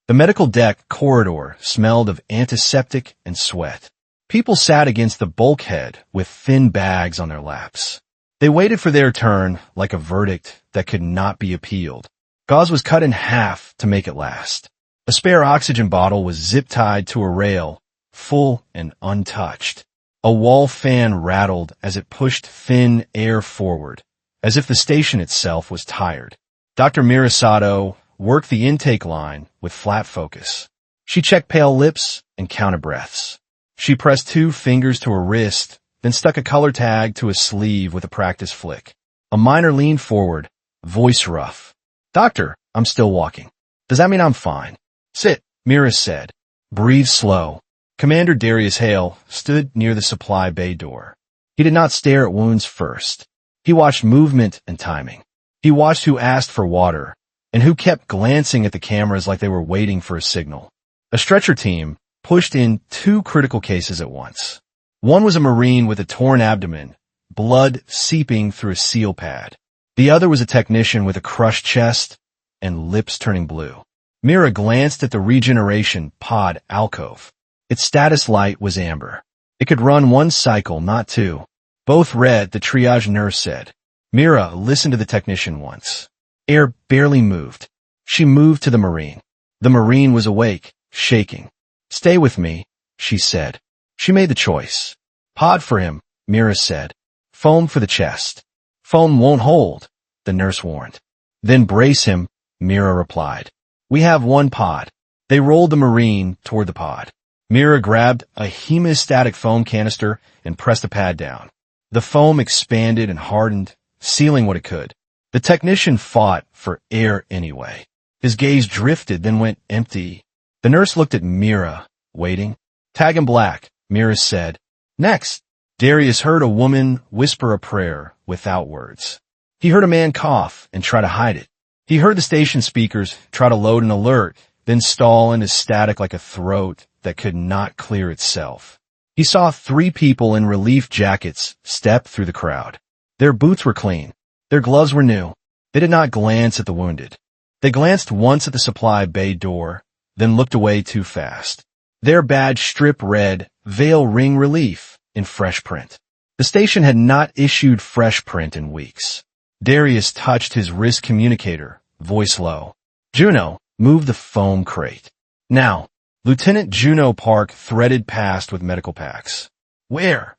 The medical deck corridor smelled of antiseptic and sweat. People sat against the bulkhead with thin bags on their laps. They waited for their turn like a verdict that could not be appealed. Gauze was cut in half to make it last. A spare oxygen bottle was zip-tied to a rail, full and untouched. A wall fan rattled as it pushed thin air forward, as if the station itself was tired. Dr. Mira Sato worked the intake line with flat focus. She checked pale lips and counted breaths. She pressed 2 fingers to her wrist, then stuck a color tag to a sleeve with a practice flick. A miner leaned forward, voice rough. "Doctor, I'm still walking. Does that mean I'm fine?" "Sit," Mira said. "Breathe slow." Commander Darius Hale stood near the supply bay door. He did not stare at wounds first. He watched movement and timing. He watched who asked for water, and who kept glancing at the cameras like they were waiting for a signal. A stretcher team pushed in 2 critical cases at once. One was a Marine with a torn abdomen, blood seeping through a seal pad. The other was a technician with a crushed chest and lips turning blue. Mira glanced at the Regeneration pod alcove. Its status light was amber. It could run 1 cycle, not 2. Both red, the triage nurse said. Mira listened to the technician once. Air barely moved. She moved to the Marine. The Marine was awake, shaking. "Stay with me," she said. She made the choice. "Pod for him," Mira said. "Foam for the chest." "Foam won't hold," the nurse warned. "Then brace him," Mira replied. "We have 1 pod." They rolled the Marine toward the pod. Mira grabbed a hemostatic foam canister and pressed the pad down. The foam expanded and hardened, sealing what it could. The technician fought for air anyway. His gaze drifted, then went empty. The nurse looked at Mira, waiting. "Tag him black," Mira said. "Next." Darius heard a woman whisper a prayer without words. He heard a man cough and try to hide it. He heard the station speakers try to load an alert, then stall into static like a throat that could not clear itself. He saw 3 people in relief jackets step through the crowd. Their boots were clean. Their gloves were new. They did not glance at the wounded. They glanced once at the supply bay door, then looked away too fast. Their badge strip read, "Veil Ring Relief," in fresh print. The station had not issued fresh print in weeks. Darius touched his wrist communicator, voice low. "Juno, move the foam crate." "Now." Lieutenant Juno Park threaded past with medical packs. "Where?"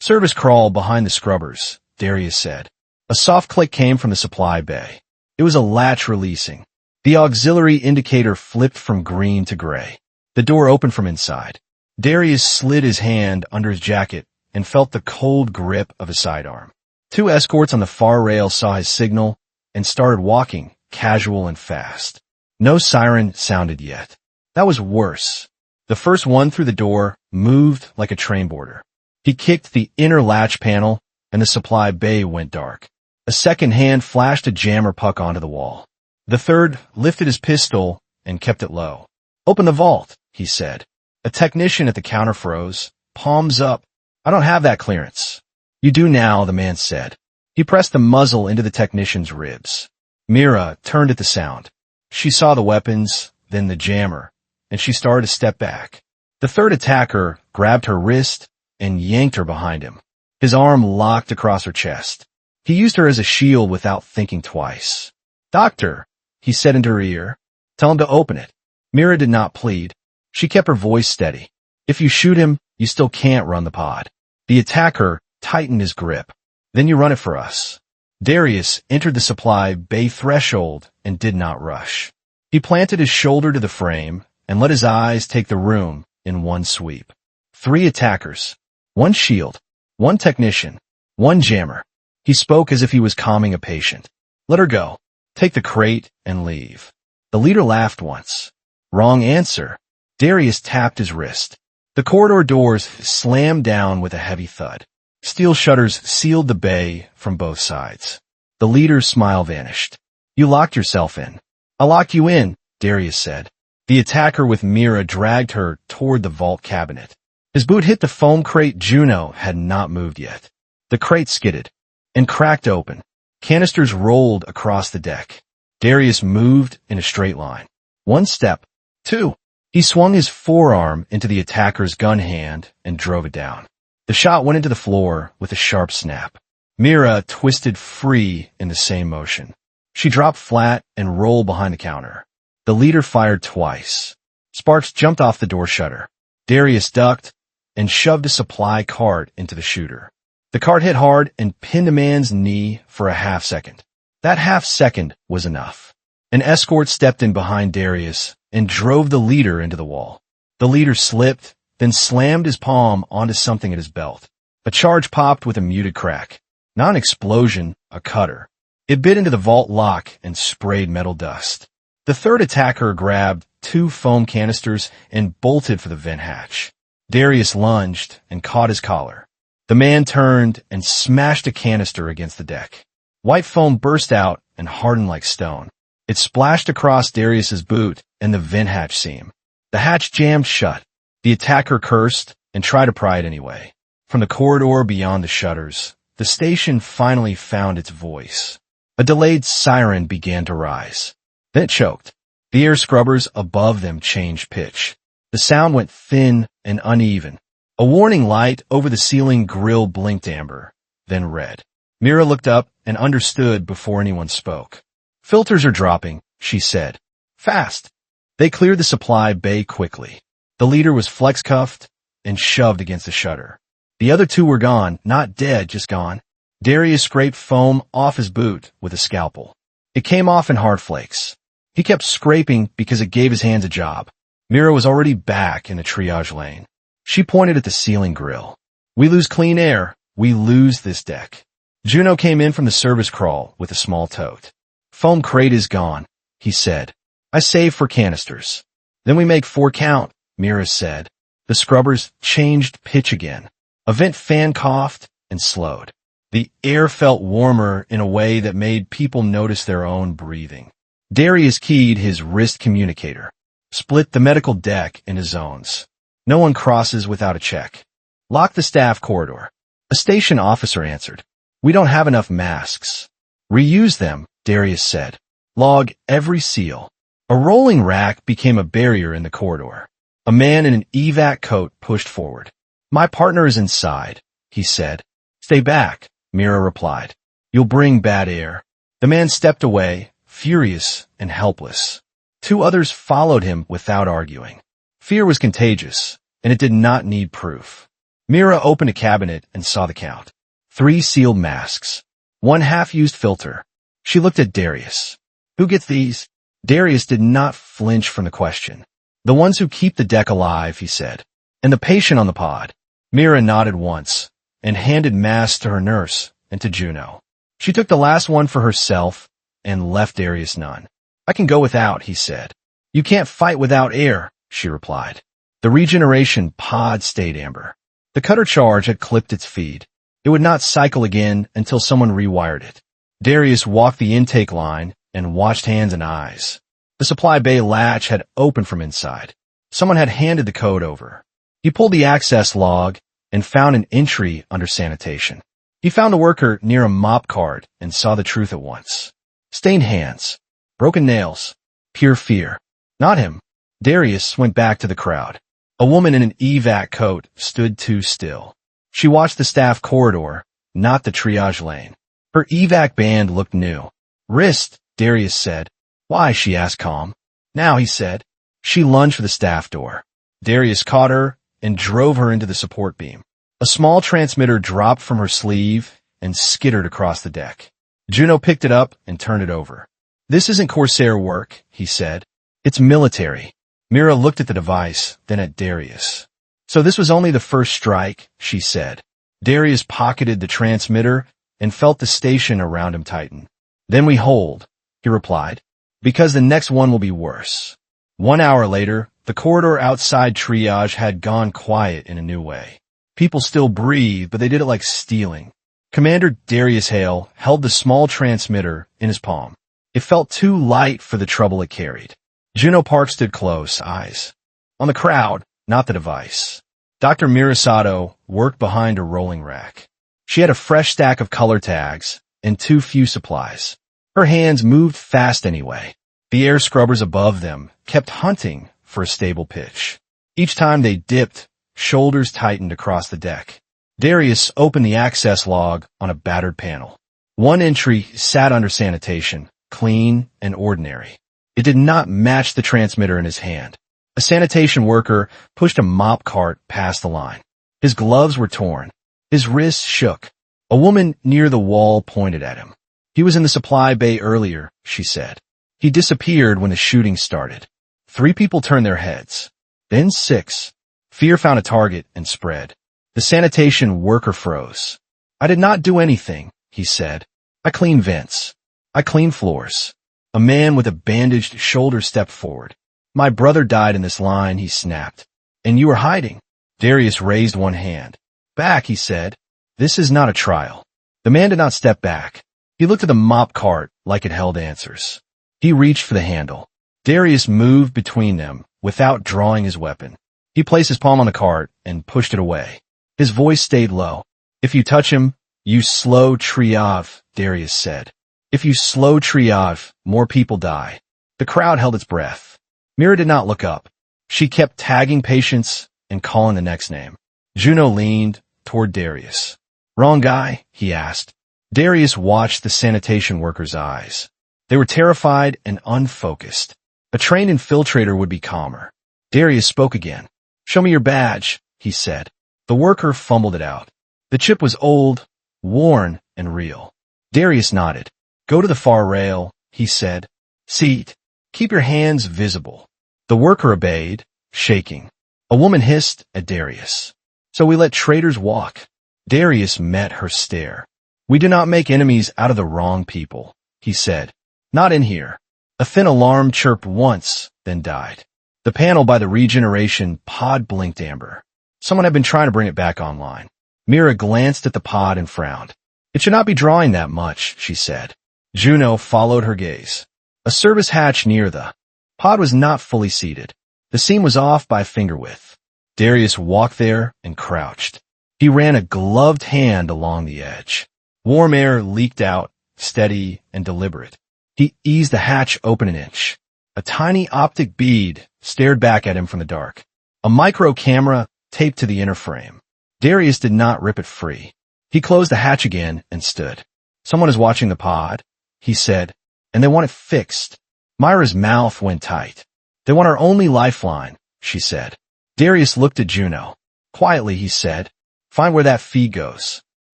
"Service crawl behind the scrubbers," Darius said. A soft click came from the supply bay. It was a latch releasing. The auxiliary indicator flipped from green to gray. The door opened from inside. Darius slid his hand under his jacket and felt the cold grip of his sidearm. 2 escorts on the far rail saw his signal and started walking, casual and fast. No siren sounded yet. That was worse. The first one through the door moved like a train boarder. He kicked the inner latch panel, and the supply bay went dark. A second hand flashed a jammer puck onto the wall. The third lifted his pistol and kept it low. "Open the vault," he said. A technician at the counter froze, palms up. "I don't have that clearance." "You do now," the man said. He pressed the muzzle into the technician's ribs. Mira turned at the sound. She saw the weapons, then the jammer, and she started to step back. The third attacker grabbed her wrist and yanked her behind him. His arm locked across her chest. He used her as a shield without thinking twice. "Doctor," he said into her ear. "Tell him to open it." Mira did not plead. She kept her voice steady. "If you shoot him, you still can't run the pod." The attacker tightened his grip. "Then you run it for us." Darius entered the supply bay threshold and did not rush. He planted his shoulder to the frame and let his eyes take the room in one sweep. 3 attackers, 1 shield, 1 technician, 1 jammer. He spoke as if he was calming a patient. "Let her go. Take the crate and leave." The leader laughed once. "Wrong answer." Darius tapped his wrist. The corridor doors slammed down with a heavy thud. Steel shutters sealed the bay from both sides. The leader's smile vanished. "You locked yourself in." "I locked you in," Darius said. The attacker with Mira dragged her toward the vault cabinet. His boot hit the foam crate. Juno had not moved yet. The crate skidded and cracked open. Canisters rolled across the deck. Darius moved in a straight line. 1 step, 2. He swung his forearm into the attacker's gun hand and drove it down. The shot went into the floor with a sharp snap. Mira twisted free in the same motion. She dropped flat and rolled behind the counter. The leader fired twice. Sparks jumped off the door shutter. Darius ducked and shoved a supply cart into the shooter. The cart hit hard and pinned a man's knee for a half second. That half second was enough. An escort stepped in behind Darius and drove the leader into the wall. The leader slipped, then slammed his palm onto something at his belt. A charge popped with a muted crack. Not an explosion, a cutter. It bit into the vault lock and sprayed metal dust. The third attacker grabbed 2 foam canisters and bolted for the vent hatch. Darius lunged and caught his collar. The man turned and smashed a canister against the deck. White foam burst out and hardened like stone. It splashed across Darius's boot and the vent hatch seam. The hatch jammed shut. The attacker cursed and tried to pry it anyway. From the corridor beyond the shutters, the station finally found its voice. A delayed siren began to rise. Then it choked. The air scrubbers above them changed pitch. The sound went thin and uneven. A warning light over the ceiling grill blinked amber, then red. Mira looked up and understood before anyone spoke. "Filters are dropping," she said. "Fast." They cleared the supply bay quickly. The leader was flex-cuffed and shoved against the shutter. The other 2 were gone, not dead, just gone. Darius scraped foam off his boot with a scalpel. It came off in hard flakes. He kept scraping because it gave his hands a job. Mira was already back in the triage lane. She pointed at the ceiling grill. "We lose clean air. We lose this deck." Juno came in from the service crawl with a small tote. "Foam crate is gone," he said. "I save for canisters." "Then we make 4 count," Mira said. The scrubbers changed pitch again. A vent fan coughed and slowed. The air felt warmer in a way that made people notice their own breathing. Darius keyed his wrist communicator. Split the medical deck into zones. No one crosses without a check. Lock the staff corridor. A station officer answered. "We don't have enough masks." "Reuse them," Darius said. "Log every seal." A rolling rack became a barrier in the corridor. A man in an evac coat pushed forward. "My partner is inside," he said. "Stay back," Mira replied. "You'll bring bad air." The man stepped away, furious and helpless. 2 others followed him without arguing. Fear was contagious, and it did not need proof. Mira opened a cabinet and saw the count. 3 sealed masks. 1 half-used filter. She looked at Darius. "Who gets these?" Darius did not flinch from the question. "The ones who keep the deck alive," he said. "And the patient on the pod." Mira nodded once and handed masks to her nurse and to Juno. She took the last one for herself and left Darius none. "I can go without," he said. "You can't fight without air," she replied. The regeneration pod stayed amber. The cutter charge had clipped its feed. It would not cycle again until someone rewired it. Darius walked the intake line and watched hands and eyes. The supply bay latch had opened from inside. Someone had handed the code over. He pulled the access log and found an entry under sanitation. He found a worker near a mop cart and saw the truth at once. Stained hands, broken nails, pure fear. Not him. Darius went back to the crowd. A woman in an evac coat stood too still. She watched the staff corridor, not the triage lane. Her evac band looked new. "Wrist," Darius said. "Why?" she asked calm. "Now," he said. She lunged for the staff door. Darius caught her and drove her into the support beam. A small transmitter dropped from her sleeve and skittered across the deck. Juno picked it up and turned it over. "This isn't Corsair work," he said. "It's military." Mira looked at the device, then at Darius. "So this was only the first strike," she said. Darius pocketed the transmitter and felt the station around him tighten. "Then we hold," he replied, "because the next one will be worse." 1 hour later, the corridor outside triage had gone quiet in a new way. People still breathed, but they did it like stealing. Commander Darius Hale held the small transmitter in his palm. It felt too light for the trouble it carried. Juno Park stood close, eyes on the crowd, not the device. Dr. Mira Sato worked behind a rolling rack. She had a fresh stack of color tags and too few supplies. Her hands moved fast anyway. The air scrubbers above them kept hunting for a stable pitch. Each time they dipped, shoulders tightened across the deck. Darius opened the access log on a battered panel. One entry sat under sanitation, clean and ordinary. It did not match the transmitter in his hand. A sanitation worker pushed a mop cart past the line. His gloves were torn. His wrists shook. A woman near the wall pointed at him. He was in the supply bay earlier, she said. He disappeared when the shooting started. 3 people turned their heads. Then 6. Fear found a target and spread. The sanitation worker froze. I did not do anything, he said. I cleaned vents. I cleaned floors. A man with a bandaged shoulder stepped forward. My brother died in this line, he snapped. And you were hiding. Darius raised one hand. Back, he said. This is not a trial. The man did not step back. He looked at the mop cart like it held answers. He reached for the handle. Darius moved between them without drawing his weapon. He placed his palm on the cart and pushed it away. His voice stayed low. If you touch him, you slow Triage, Darius said. If you slow Triage, more people die. The crowd held its breath. Mira did not look up. She kept tagging patients and calling the next name. Juno leaned toward Darius. Wrong guy? He asked. Darius watched the sanitation workers' eyes. They were terrified and unfocused. A trained infiltrator would be calmer. Darius spoke again. Show me your badge, he said. The worker fumbled it out. The chip was old, worn, and real. Darius nodded. Go to the far rail, he said. Seat. Keep your hands visible. The worker obeyed, shaking. A woman hissed at Darius. So we let traitors walk. Darius met her stare. We do not make enemies out of the wrong people, he said. Not in here. A thin alarm chirped once, then died. The panel by the Regeneration pod blinked amber. Someone had been trying to bring it back online. Mira glanced at the pod and frowned. It should not be drawing that much, she said. Juno followed her gaze. A service hatch near the pod was not fully seated. The seam was off by a finger width. Darius walked there and crouched. He ran a gloved hand along the edge. Warm air leaked out, steady and deliberate. He eased the hatch open an inch. A tiny optic bead stared back at him from the dark. A micro camera taped to the inner frame. Darius did not rip it free. He closed the hatch again and stood. Someone is watching the pod, he said, and they want it fixed. Mira's mouth went tight. They want our only lifeline, she said. Darius looked at Juno. Quietly, he said, find where that feed goes.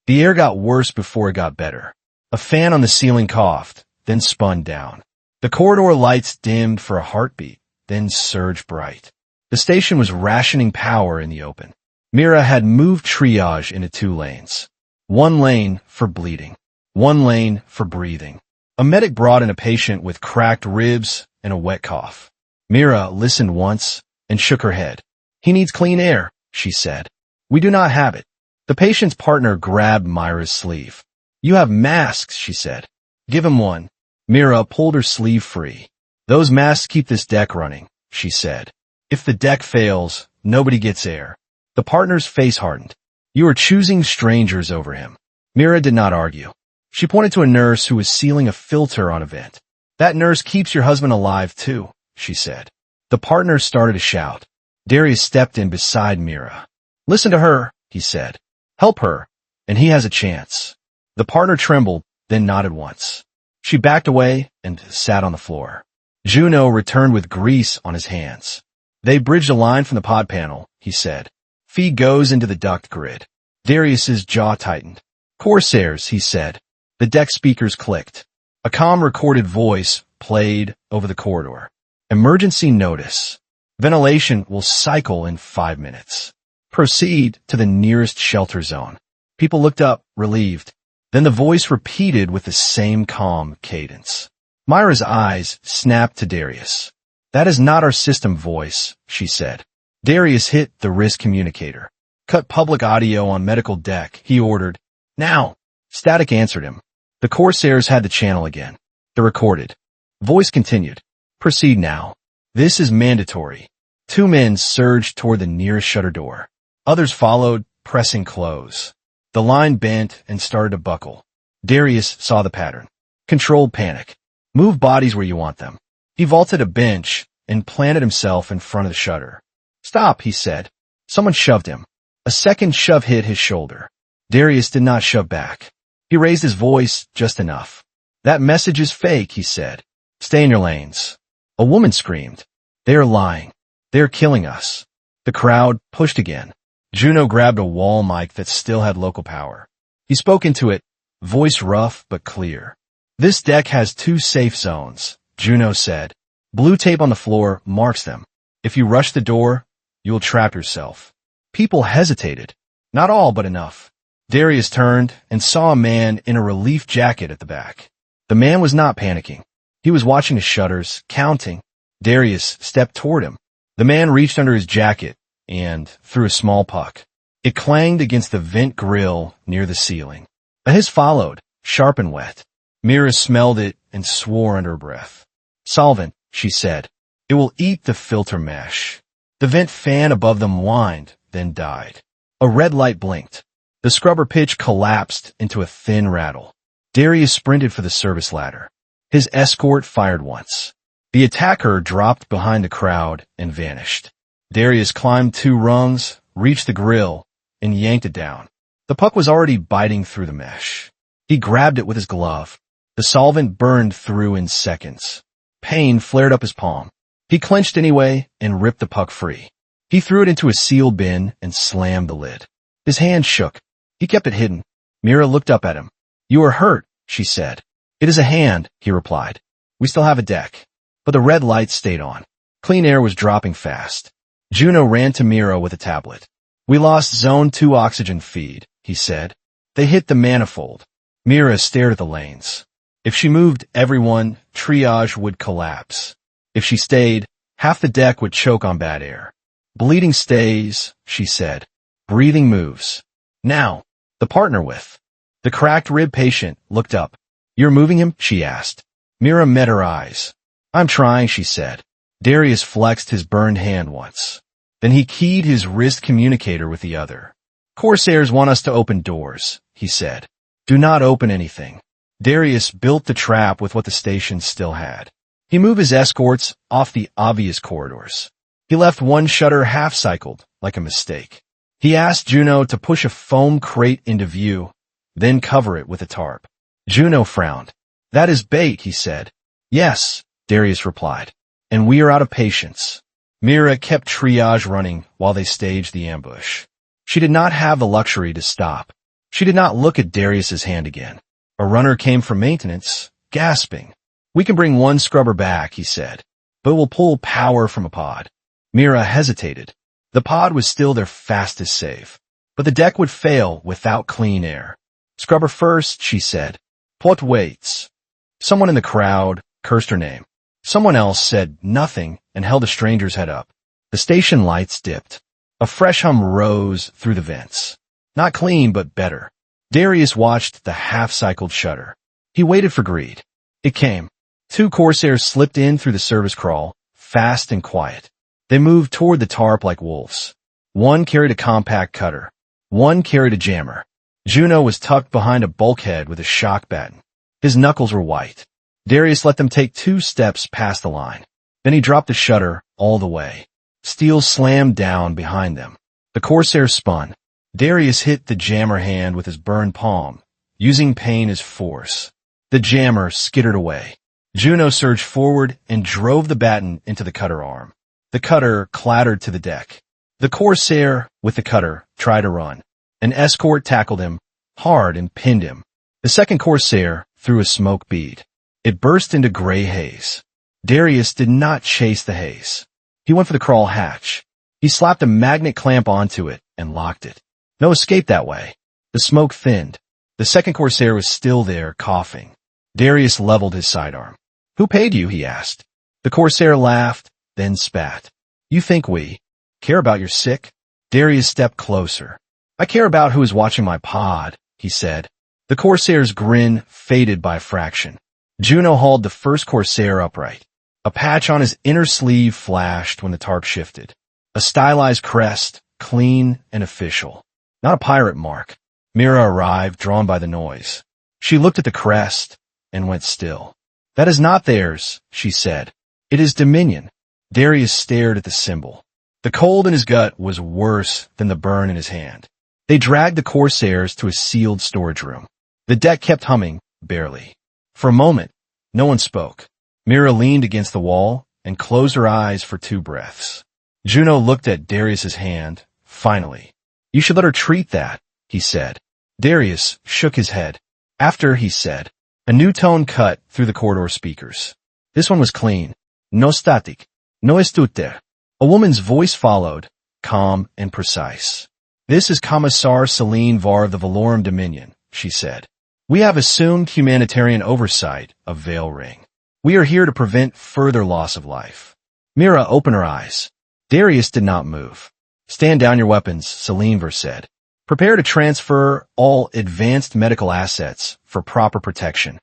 The air got worse before it got better. A fan on the ceiling coughed, then spun down. The corridor lights dimmed for a heartbeat, then surged bright. The station was rationing power in the open. Mira had moved triage into 2 lanes. 1 lane for bleeding. 1 lane for breathing. A medic brought in a patient with cracked ribs and a wet cough. Mira listened once and shook her head. He needs clean air, she said. We do not have it. The patient's partner grabbed Mira's sleeve. You have masks, she said. Give him one. Mira pulled her sleeve free. Those masks keep this deck running, she said. If the deck fails, nobody gets air. The partner's face hardened. You are choosing strangers over him. Mira did not argue. She pointed to a nurse who was sealing a filter on a vent. That nurse keeps your husband alive too, she said. The partner started to shout. Darius stepped in beside Mira. Listen to her, he said. Help her, and he has a chance. The partner trembled, then nodded once. She backed away and sat on the floor. Juno returned with grease on his hands. They bridged a line from the pod panel, he said. Feed goes into the duct grid. Darius's jaw tightened. Corsairs, he said. The deck speakers clicked. A calm recorded voice played over the corridor. Emergency notice. Ventilation will cycle in 5 minutes. Proceed to the nearest shelter zone. People looked up, relieved. Then the voice repeated with the same calm cadence. Mira's eyes snapped to Darius. That is not our system voice, she said. Darius hit the risk communicator. Cut public audio on medical deck, he ordered. Now. Static answered him. The Corsairs had the channel again. They recorded. Voice continued. Proceed now. This is mandatory. 2 men surged toward the nearest shutter door. Others followed, pressing close. The line bent and started to buckle. Darius saw the pattern. Controlled panic. Move bodies where you want them. He vaulted a bench, and planted himself in front of the shutter. "Stop," he said. Someone shoved him. A second shove hit his shoulder. Darius did not shove back. He raised his voice just enough. "That message is fake," he said. "Stay in your lanes." A woman screamed. "They are lying. They are killing us." The crowd pushed again. Juno grabbed a wall mic that still had local power. He spoke into it, voice rough but clear. "This deck has 2 safe zones," Juno said. "Blue tape on the floor marks them. If you rush the door, you will trap yourself." People hesitated. Not all, but enough. Darius turned and saw a man in a relief jacket at the back. The man was not panicking. He was watching his shutters, counting. Darius stepped toward him. The man reached under his jacket and threw a small puck. It clanged against the vent grill near the ceiling. A hiss followed, sharp and wet. Mira smelled it and swore under her breath. "Solvent," she said. "It will eat the filter mesh." The vent fan above them whined, then died. A red light blinked. The scrubber pitch collapsed into a thin rattle. Darius sprinted for the service ladder. His escort fired once. The attacker dropped behind the crowd and vanished. Darius climbed 2 rungs, reached the grill, and yanked it down. The puck was already biting through the mesh. He grabbed it with his glove. The solvent burned through in seconds. Pain flared up his palm. He clenched anyway and ripped the puck free. He threw it into a sealed bin and slammed the lid. His hand shook. He kept it hidden. Mira looked up at him. "You are hurt," she said. "It is a hand," he replied. "We still have a deck." But the red light stayed on. Clean air was dropping fast. Juno ran to Mira with a tablet. "We lost Zone 2 oxygen feed," he said. They hit the manifold. Mira stared at the lanes. If she moved everyone, Triage would collapse. If she stayed, half the deck would choke on bad air. "Bleeding stays," she said. "Breathing moves." "Now, the partner with." The cracked rib patient looked up. "You're moving him?" she asked. Mira met her eyes. "I'm trying," she said. Darius flexed his burned hand once. Then he keyed his wrist communicator with the other. "Corsairs want us to open doors," he said. "Do not open anything." Darius built the trap with what the station still had. He moved his escorts off the obvious corridors. He left one shutter half-cycled, like a mistake. He asked Juno to push a foam crate into view, then cover it with a tarp. Juno frowned. "That is bait," he said. "Yes," Darius replied. "And we are out of patience." Mira kept Triage running while they staged the ambush. She did not have the luxury to stop. She did not look at Darius's hand again. A runner came from maintenance, gasping. "We can bring 1 scrubber back," he said, "but we'll pull power from a pod." Mira hesitated. The pod was still their fastest save, but the deck would fail without clean air. "Scrubber first," she said. "What waits?" Someone in the crowd cursed her name. Someone else said nothing and held a stranger's head up. The station lights dipped. A fresh hum rose through the vents. Not clean, but better. Darius watched the half-cycled shutter. He waited for greed. It came. 2 Corsairs slipped in through the service crawl, fast and quiet. They moved toward the tarp like wolves. One carried a compact cutter. One carried a jammer. Juno was tucked behind a bulkhead with a shock batten. His knuckles were white. Darius let them take 2 steps past the line. Then he dropped the shutter all the way. Steel slammed down behind them. The Corsair spun. Darius hit the jammer hand with his burned palm, using pain as force. The jammer skittered away. Juno surged forward and drove the batten into the cutter arm. The cutter clattered to the deck. The Corsair, with the cutter, tried to run. An escort tackled him, hard, and pinned him. The second Corsair threw a smoke bead. It burst into gray haze. Darius did not chase the haze. He went for the crawl hatch. He slapped a magnet clamp onto it and locked it. No escape that way. The smoke thinned. The second Corsair was still there, coughing. Darius leveled his sidearm. "Who paid you?" he asked. The Corsair laughed, then spat. "You think we care about your sick?" Darius stepped closer. "I care about who is watching my pod," he said. The Corsair's grin faded by a fraction. Juno hauled the first Corsair upright. A patch on his inner sleeve flashed when the tarp shifted. A stylized crest, clean and official. Not a pirate mark. Mira arrived, drawn by the noise. She looked at the crest and went still. "That is not theirs," she said. "It is Dominion." Darius stared at the symbol. The cold in his gut was worse than the burn in his hand. They dragged the Corsairs to a sealed storage room. The deck kept humming, barely. For a moment, no one spoke. Mira leaned against the wall and closed her eyes for 2 breaths. Juno looked at Darius's hand, finally. "You should let her treat that," he said. Darius shook his head. After, he said. A new tone cut through the corridor speakers. This one was clean. "No static. No estute." A woman's voice followed, calm and precise. "This is Commissar Celine Var of the Valorum Dominion," she said. "We have assumed humanitarian oversight of Vale Ring. We are here to prevent further loss of life." Mira opened her eyes. Darius did not move. "Stand down your weapons," Celine Var said. "Prepare to transfer all advanced medical assets for proper protection."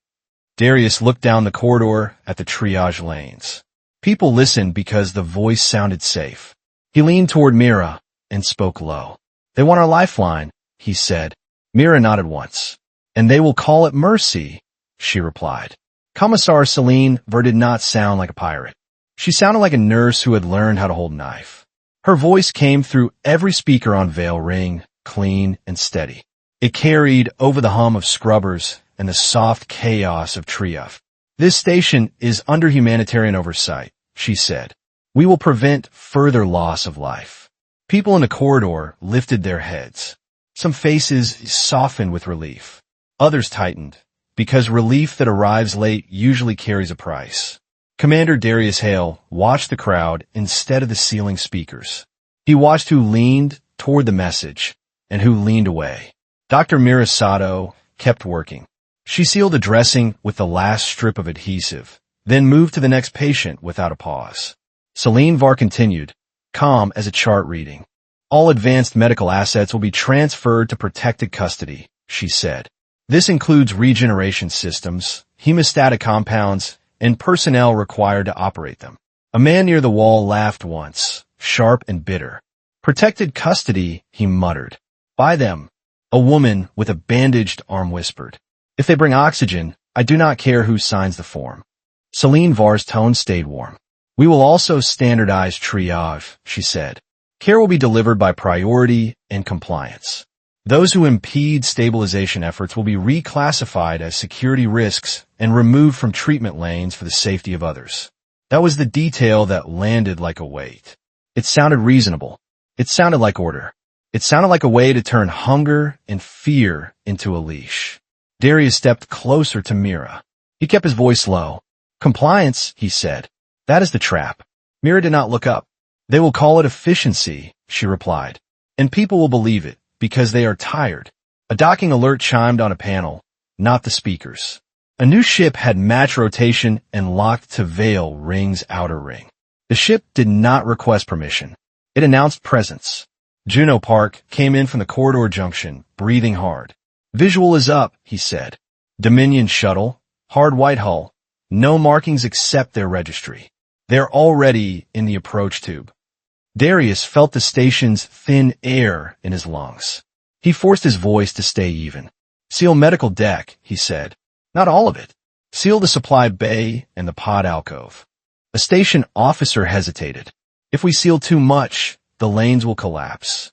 Darius looked down the corridor at the triage lanes. People listened because the voice sounded safe. He leaned toward Mira and spoke low. "They want our lifeline," he said. Mira nodded once. "And they will call it mercy," she replied. Commissar Celine Var did not sound like a pirate. She sounded like a nurse who had learned how to hold a knife. Her voice came through every speaker on Vale Ring, clean and steady. It carried over the hum of scrubbers and the soft chaos of Triage. "This station is under humanitarian oversight," she said. "We will prevent further loss of life." People in the corridor lifted their heads. Some faces softened with relief. Others tightened, because relief that arrives late usually carries a price. Commander Darius Hale watched the crowd instead of the ceiling speakers. He watched who leaned toward the message and who leaned away. Dr. Mira Sato kept working. She sealed the dressing with the last strip of adhesive, then moved to the next patient without a pause. Celine Var continued, calm as a chart reading. "All advanced medical assets will be transferred to protected custody," she said. "This includes regeneration systems, hemostatic compounds, and personnel required to operate them." A man near the wall laughed once, sharp and bitter. "Protected custody," he muttered. "By them," a woman with a bandaged arm whispered. "If they bring oxygen, I do not care who signs the form." Celine Var's tone stayed warm. "We will also standardize triage," she said. "Care will be delivered by priority and compliance. Those who impede stabilization efforts will be reclassified as security risks and removed from treatment lanes for the safety of others." That was the detail that landed like a weight. It sounded reasonable. It sounded like order. It sounded like a way to turn hunger and fear into a leash. Darius stepped closer to Mira. He kept his voice low. "Compliance," he said. "That is the trap." Mira did not look up. "They will call it efficiency," she replied. "And people will believe it, because they are tired." A docking alert chimed on a panel, not the speakers. A new ship had match rotation and locked to Vale Ring's outer ring. The ship did not request permission. It announced presence. Juno Park came in from the corridor junction, breathing hard. "Visual is up," he said. "Dominion shuttle, hard white hull, no markings except their registry. They're already in the approach tube." Darius felt the station's thin air in his lungs. He forced his voice to stay even. "Seal medical deck," he said. "Not all of it. Seal the supply bay and the pod alcove." A station officer hesitated. "If we seal too much, the lanes will collapse."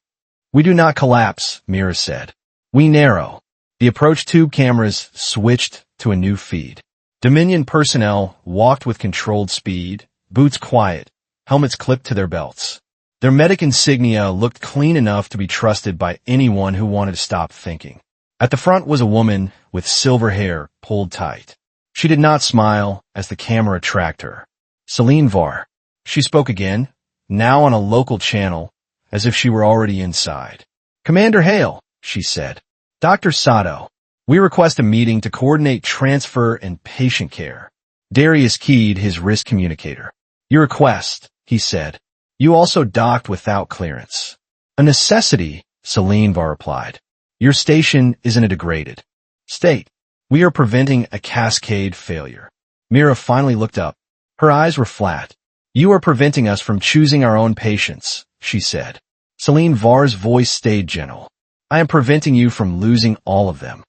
"We do not collapse," Mira said. "We narrow." The approach tube cameras switched to a new feed. Dominion personnel walked with controlled speed, boots quiet, helmets clipped to their belts. Their medic insignia looked clean enough to be trusted by anyone who wanted to stop thinking. At the front was a woman with silver hair pulled tight. She did not smile as the camera tracked her. "Celine Var." She spoke again, now on a local channel, as if she were already inside. "Commander Hale," she said. "Dr. Sato, we request a meeting to coordinate transfer and patient care." Darius keyed his wrist communicator. "Your request," he said. "You also docked without clearance." "A necessity," Celine Var replied. "Your station is in a degraded state. We are preventing a cascade failure." Mira finally looked up. Her eyes were flat. "You are preventing us from choosing our own patients," she said. Celine Var's voice stayed gentle. "I am preventing you from losing all of them."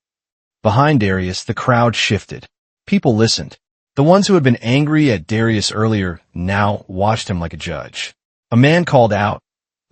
Behind Darius, the crowd shifted. People listened. The ones who had been angry at Darius earlier now watched him like a judge. A man called out,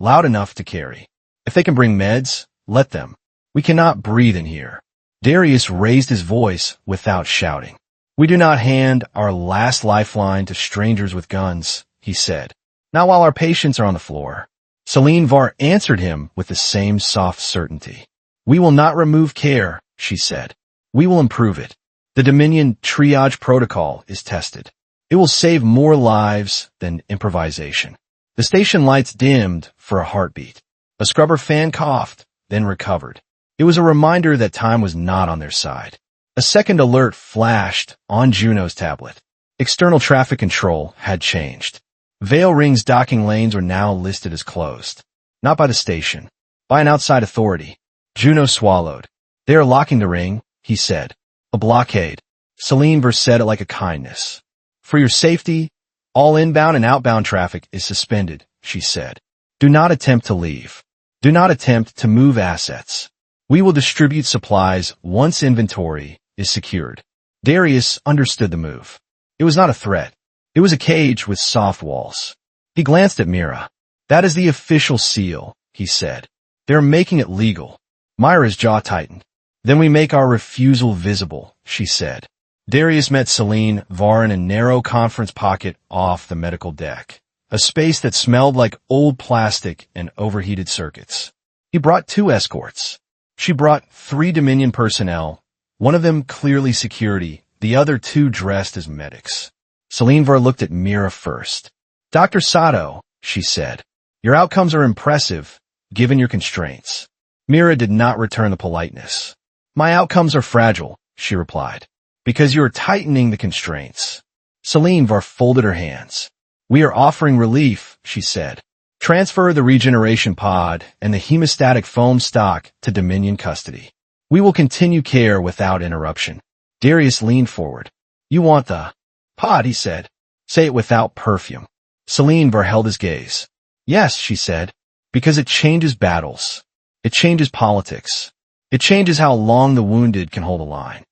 loud enough to carry. If they can bring meds, let them. We cannot breathe in here. Darius raised his voice without shouting. We do not hand our last lifeline to strangers with guns, he said. Not while our patients are on the floor. Celine Var answered him with the same soft certainty. We will not remove care, she said. We will improve it. The Dominion Triage protocol is tested. It will save more lives than improvisation. The station lights dimmed for a heartbeat. A scrubber fan coughed, then recovered. It was a reminder that time was not on their side. A second alert flashed on Juno's tablet. External traffic control had changed. Vale Ring's docking lanes were now listed as closed. Not by the station, by an outside authority. Juno swallowed. They are locking the ring, he said. A blockade. Celine Ver said it like a kindness. For your safety, all inbound and outbound traffic is suspended, she said. Do not attempt to leave. Do not attempt to move assets. We will distribute supplies once inventory is secured. Darius understood the move. It was not a threat. It was a cage with soft walls. He glanced at Mira. That is the official seal, he said. They're making it legal. Mira's jaw tightened. Then we make our refusal visible, she said. Darius met Celine Var in a narrow conference pocket off the medical deck, a space that smelled like old plastic and overheated circuits. He brought 2 escorts. She brought 3 Dominion personnel, one of them clearly security, the other 2 dressed as medics. Celine Var looked at Mira first. Dr. Sato, she said, your outcomes are impressive, given your constraints. Mira did not return the politeness. My outcomes are fragile, she replied, because you are tightening the constraints. Celine Var folded her hands. We are offering relief, she said. Transfer the regeneration pod and the hemostatic foam stock to Dominion custody. We will continue care without interruption. Darius leaned forward. You want the pod, he said. Say it without perfume. Celine Var held his gaze. Yes, she said, because it changes battles. It changes politics. It changes how long the wounded can hold a line.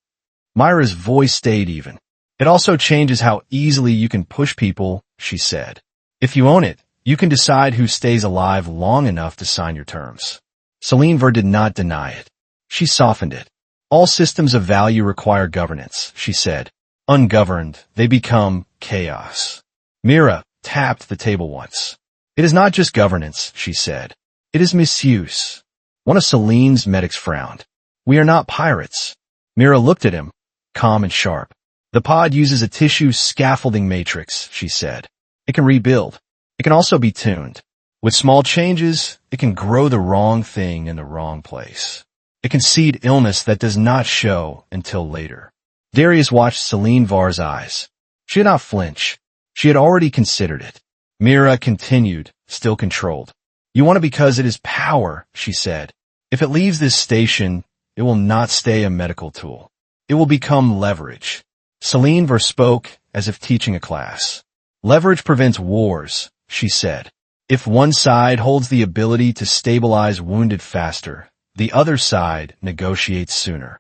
Mira's voice stayed even. It also changes how easily you can push people, she said. If you own it, you can decide who stays alive long enough to sign your terms. Celine Ver did not deny it. She softened it. All systems of value require governance, she said. Ungoverned, they become chaos. Mira tapped the table once. It is not just governance, she said. It is misuse. One of Celine's medics frowned. We are not pirates. Mira looked at him, calm and sharp. The pod uses a tissue scaffolding matrix, she said. It can rebuild. It can also be tuned. With small changes, it can grow the wrong thing in the wrong place. It can seed illness that does not show until later. Darius watched Celine Var's eyes. She did not flinch. She had already considered it. Mira continued, still controlled. You want it because it is power, she said. If it leaves this station, it will not stay a medical tool. It will become leverage. Celine Ver spoke as if teaching a class. Leverage prevents wars, she said. If one side holds the ability to stabilize wounded faster, the other side negotiates sooner.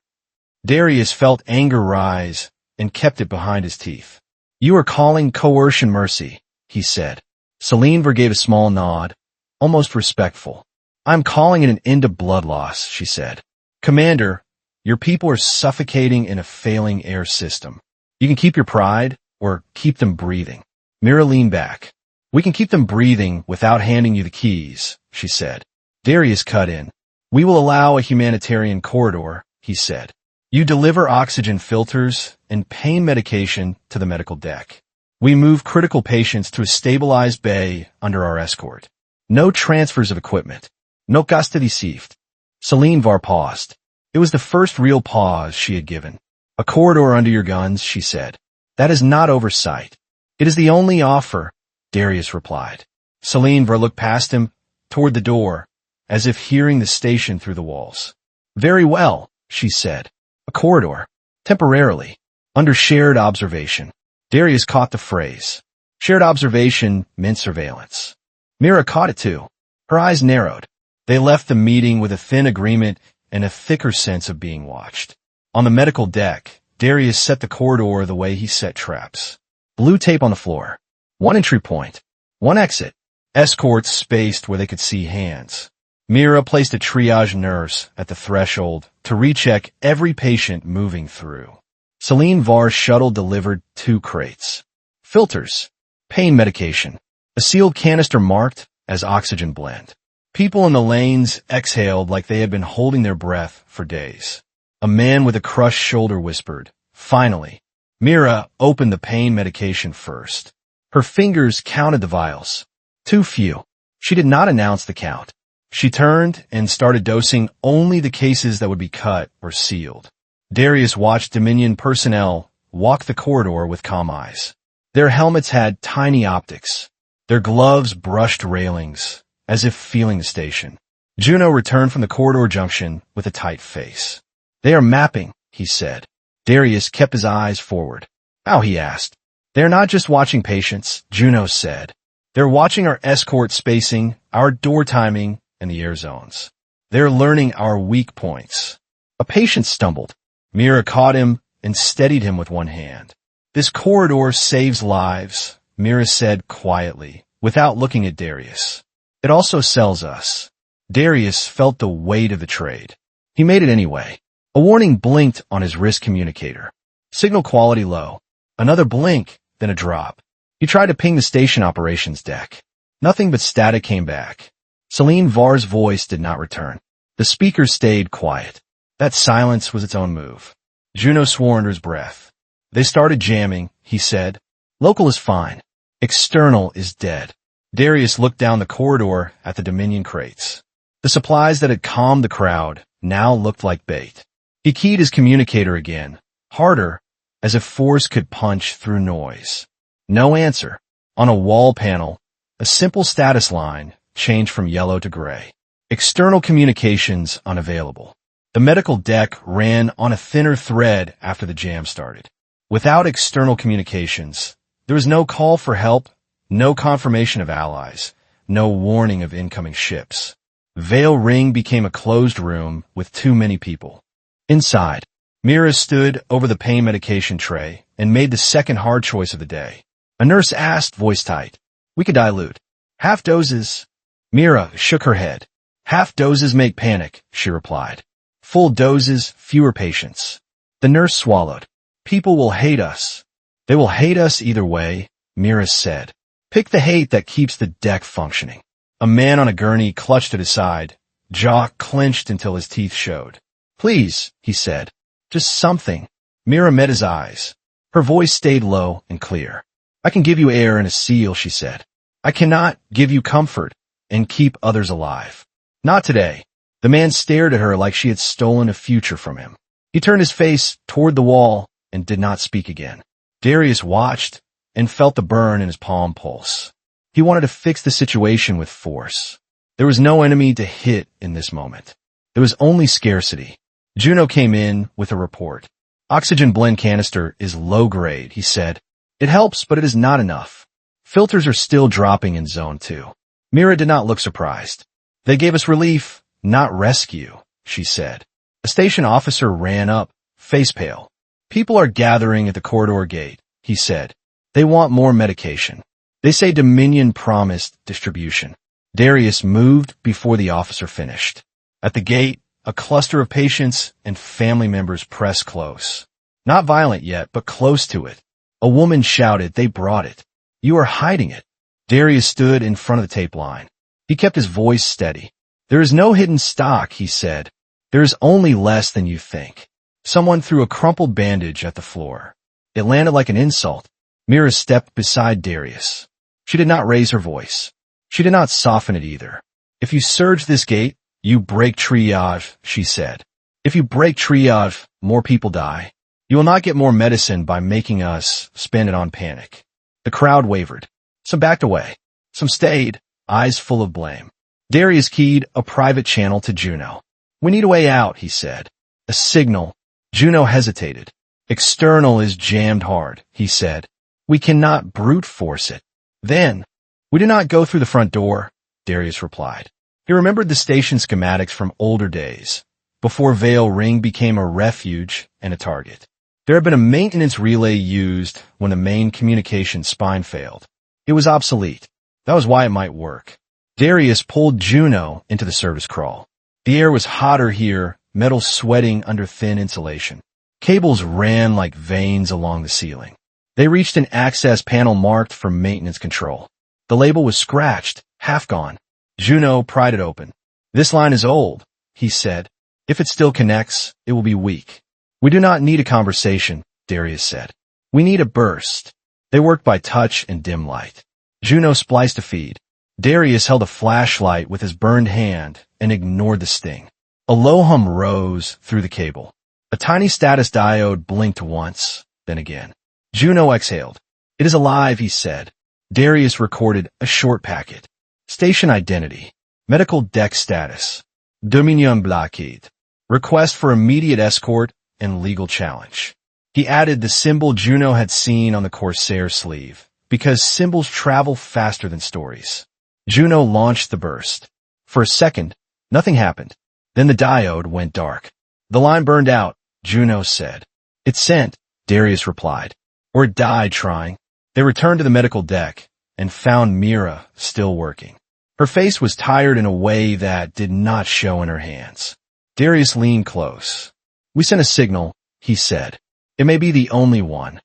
Darius felt anger rise and kept it behind his teeth. You are calling coercion mercy, he said. Celine Ver gave a small nod, almost respectful. I'm calling it an end to blood loss, she said. Commander, your people are suffocating in a failing air system. You can keep your pride or keep them breathing. Mira leaned back. We can keep them breathing without handing you the keys, she said. Darius cut in. We will allow a humanitarian corridor, he said. You deliver oxygen filters and pain medication to the medical deck. We move critical patients to a stabilized bay under our escort. No transfers of equipment. No custody received. Celine Var paused. It was the first real pause she had given. A corridor under your guns, she said. That is not oversight. It is the only offer, Darius replied. Celine Ver looked past him, toward the door, as if hearing the station through the walls. Very well, she said. A corridor. Temporarily. Under shared observation. Darius caught the phrase. Shared observation meant surveillance. Mira caught it too. Her eyes narrowed. They left the meeting with a thin agreement and a thicker sense of being watched. On the medical deck, Darius set the corridor the way he set traps. Blue tape on the floor. One entry point. One exit. Escorts spaced where they could see hands. Mira placed a triage nurse at the threshold to recheck every patient moving through. Celine Var's shuttle delivered 2 crates. Filters. Pain medication. A sealed canister marked as oxygen blend. People in the lanes exhaled like they had been holding their breath for days. A man with a crushed shoulder whispered, "Finally." Mira opened the pain medication first. Her fingers counted the vials. Too few. She did not announce the count. She turned and started dosing only the cases that would be cut or sealed. Darius watched Dominion personnel walk the corridor with calm eyes. Their helmets had tiny optics. Their gloves brushed railings, as if feeling the station. Juno returned from the corridor junction with a tight face. "They are mapping," he said. Darius kept his eyes forward. "How?" he asked. "They're not just watching patients," Juno said. "They're watching our escort spacing, our door timing, and the air zones. They're learning our weak points." A patient stumbled. Mira caught him and steadied him with one hand. "This corridor saves lives," Mira said quietly, without looking at Darius. "It also sells us." Darius felt the weight of the trade. He made it anyway. A warning blinked on his wrist communicator. Signal quality low. Another blink, then a drop. He tried to ping the station operations deck. Nothing but static came back. Celine Var's voice did not return. The speakers stayed quiet. That silence was its own move. Juno swore under his breath. "They started jamming," he said. "Local is fine. External is dead." Darius looked down the corridor at the Dominion crates. The supplies that had calmed the crowd now looked like bait. He keyed his communicator again, harder, as if force could punch through noise. No answer. On a wall panel, a simple status line changed from yellow to gray. External communications unavailable. The medical deck ran on a thinner thread after the jam started. Without external communications, there was no call for help, no confirmation of allies, no warning of incoming ships. Vale Ring became a closed room with too many people. Inside, Mira stood over the pain medication tray and made the second hard choice of the day. A nurse asked, voice tight, "We could dilute. Half doses." Mira shook her head. "Half doses make panic," she replied. "Full doses, fewer patients." The nurse swallowed. "People will hate us." "They will hate us either way," Mira said. "Pick the hate that keeps the deck functioning." A man on a gurney clutched at his side, jaw clenched until his teeth showed. "Please," he said. "Just something." Mira met his eyes. Her voice stayed low and clear. "I can give you air and a seal," she said. "I cannot give you comfort and keep others alive. Not today." The man stared at her like she had stolen a future from him. He turned his face toward the wall and did not speak again. Darius watched and felt the burn in his palm pulse. He wanted to fix the situation with force. There was no enemy to hit in this moment. There was only scarcity. Juno came in with a report. "Oxygen blend canister is low grade," he said. "It helps, but it is not enough. Filters are still dropping in Zone 2. Mira did not look surprised. "They gave us relief, not rescue," she said. A station officer ran up, face pale. "People are gathering at the corridor gate," he said. "They want more medication. They say Dominion promised distribution." Darius moved before the officer finished. At the gate, a cluster of patients and family members pressed close. Not violent yet, but close to it. A woman shouted, "They brought it. You are hiding it." Darius stood in front of the tape line. He kept his voice steady. "There is no hidden stock," he said. "There is only less than you think." Someone threw a crumpled bandage at the floor. It landed like an insult. Mira stepped beside Darius. She did not raise her voice. She did not soften it either. "If you surge this gate, you break triage," she said. "If you break triage, more people die. You will not get more medicine by making us spend it on panic." The crowd wavered. Some backed away. Some stayed, eyes full of blame. Darius keyed a private channel to Juno. "We need a way out," he said. A signal. Juno hesitated. "External is jammed hard," he said. "We cannot brute force it." "Then, we do not go through the front door," Darius replied. He remembered the station schematics from older days, before Vale Ring became a refuge and a target. There had been a maintenance relay used when the main communication spine failed. It was obsolete. That was why it might work. Darius pulled Juno into the service crawl. The air was hotter here, metal sweating under thin insulation. Cables ran like veins along the ceiling. They reached an access panel marked for maintenance control. The label was scratched, half gone. Juno pried it open. "This line is old," he said. "If it still connects, it will be weak." "We do not need a conversation," Darius said. "We need a burst." They worked by touch and dim light. Juno spliced a feed. Darius held a flashlight with his burned hand and ignored the sting. A low hum rose through the cable. A tiny status diode blinked once, then again. Juno exhaled. "It is alive," he said. Darius recorded a short packet. Station identity. Medical deck status. Dominion blockade. Request for immediate escort and legal challenge. He added the symbol Juno had seen on the Corsair sleeve, because symbols travel faster than stories. Juno launched the burst. For a second, nothing happened. Then the diode went dark. "The line burned out," Juno said. "It sent," Darius replied. "Or it died trying." They returned to the medical deck and found Mira still working. Her face was tired in a way that did not show in her hands. Darius leaned close. "We sent a signal," he said. "It may be the only one."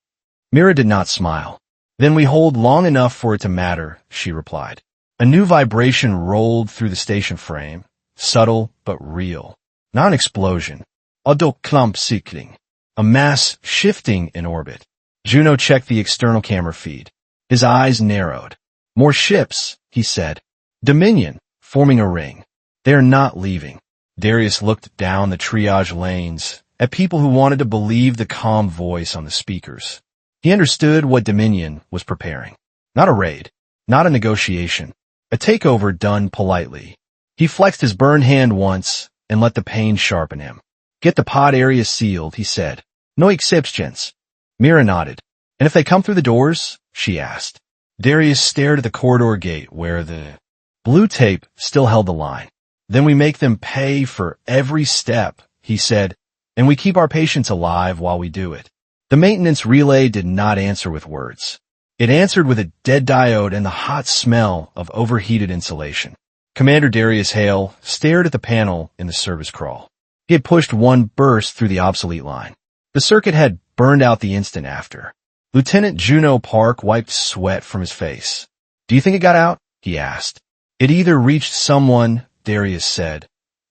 Mira did not smile. "Then we hold long enough for it to matter," she replied. A new vibration rolled through the station frame, subtle but real. Not an explosion. Autoklampcycling. A mass shifting in orbit. Juno checked the external camera feed. His eyes narrowed. "More ships," he said. "Dominion, forming a ring. They are not leaving." Darius looked down the triage lanes at people who wanted to believe the calm voice on the speakers. He understood what Dominion was preparing. Not a raid, not a negotiation, a takeover done politely. He flexed his burned hand once and let the pain sharpen him. "Get the pod area sealed," he said. "No exceptions." Mira nodded. "And if they come through the doors?" she asked. Darius stared at the corridor gate where the blue tape still held the line. "Then we make them pay for every step," he said, "and we keep our patients alive while we do it." The maintenance relay did not answer with words. It answered with a dead diode and the hot smell of overheated insulation. Commander Darius Hale stared at the panel in the service crawl. He had pushed one burst through the obsolete line. The circuit had burned out the instant after. Lieutenant Juno Park wiped sweat from his face. "Do you think it got out?" he asked. "It either reached someone," Darius said,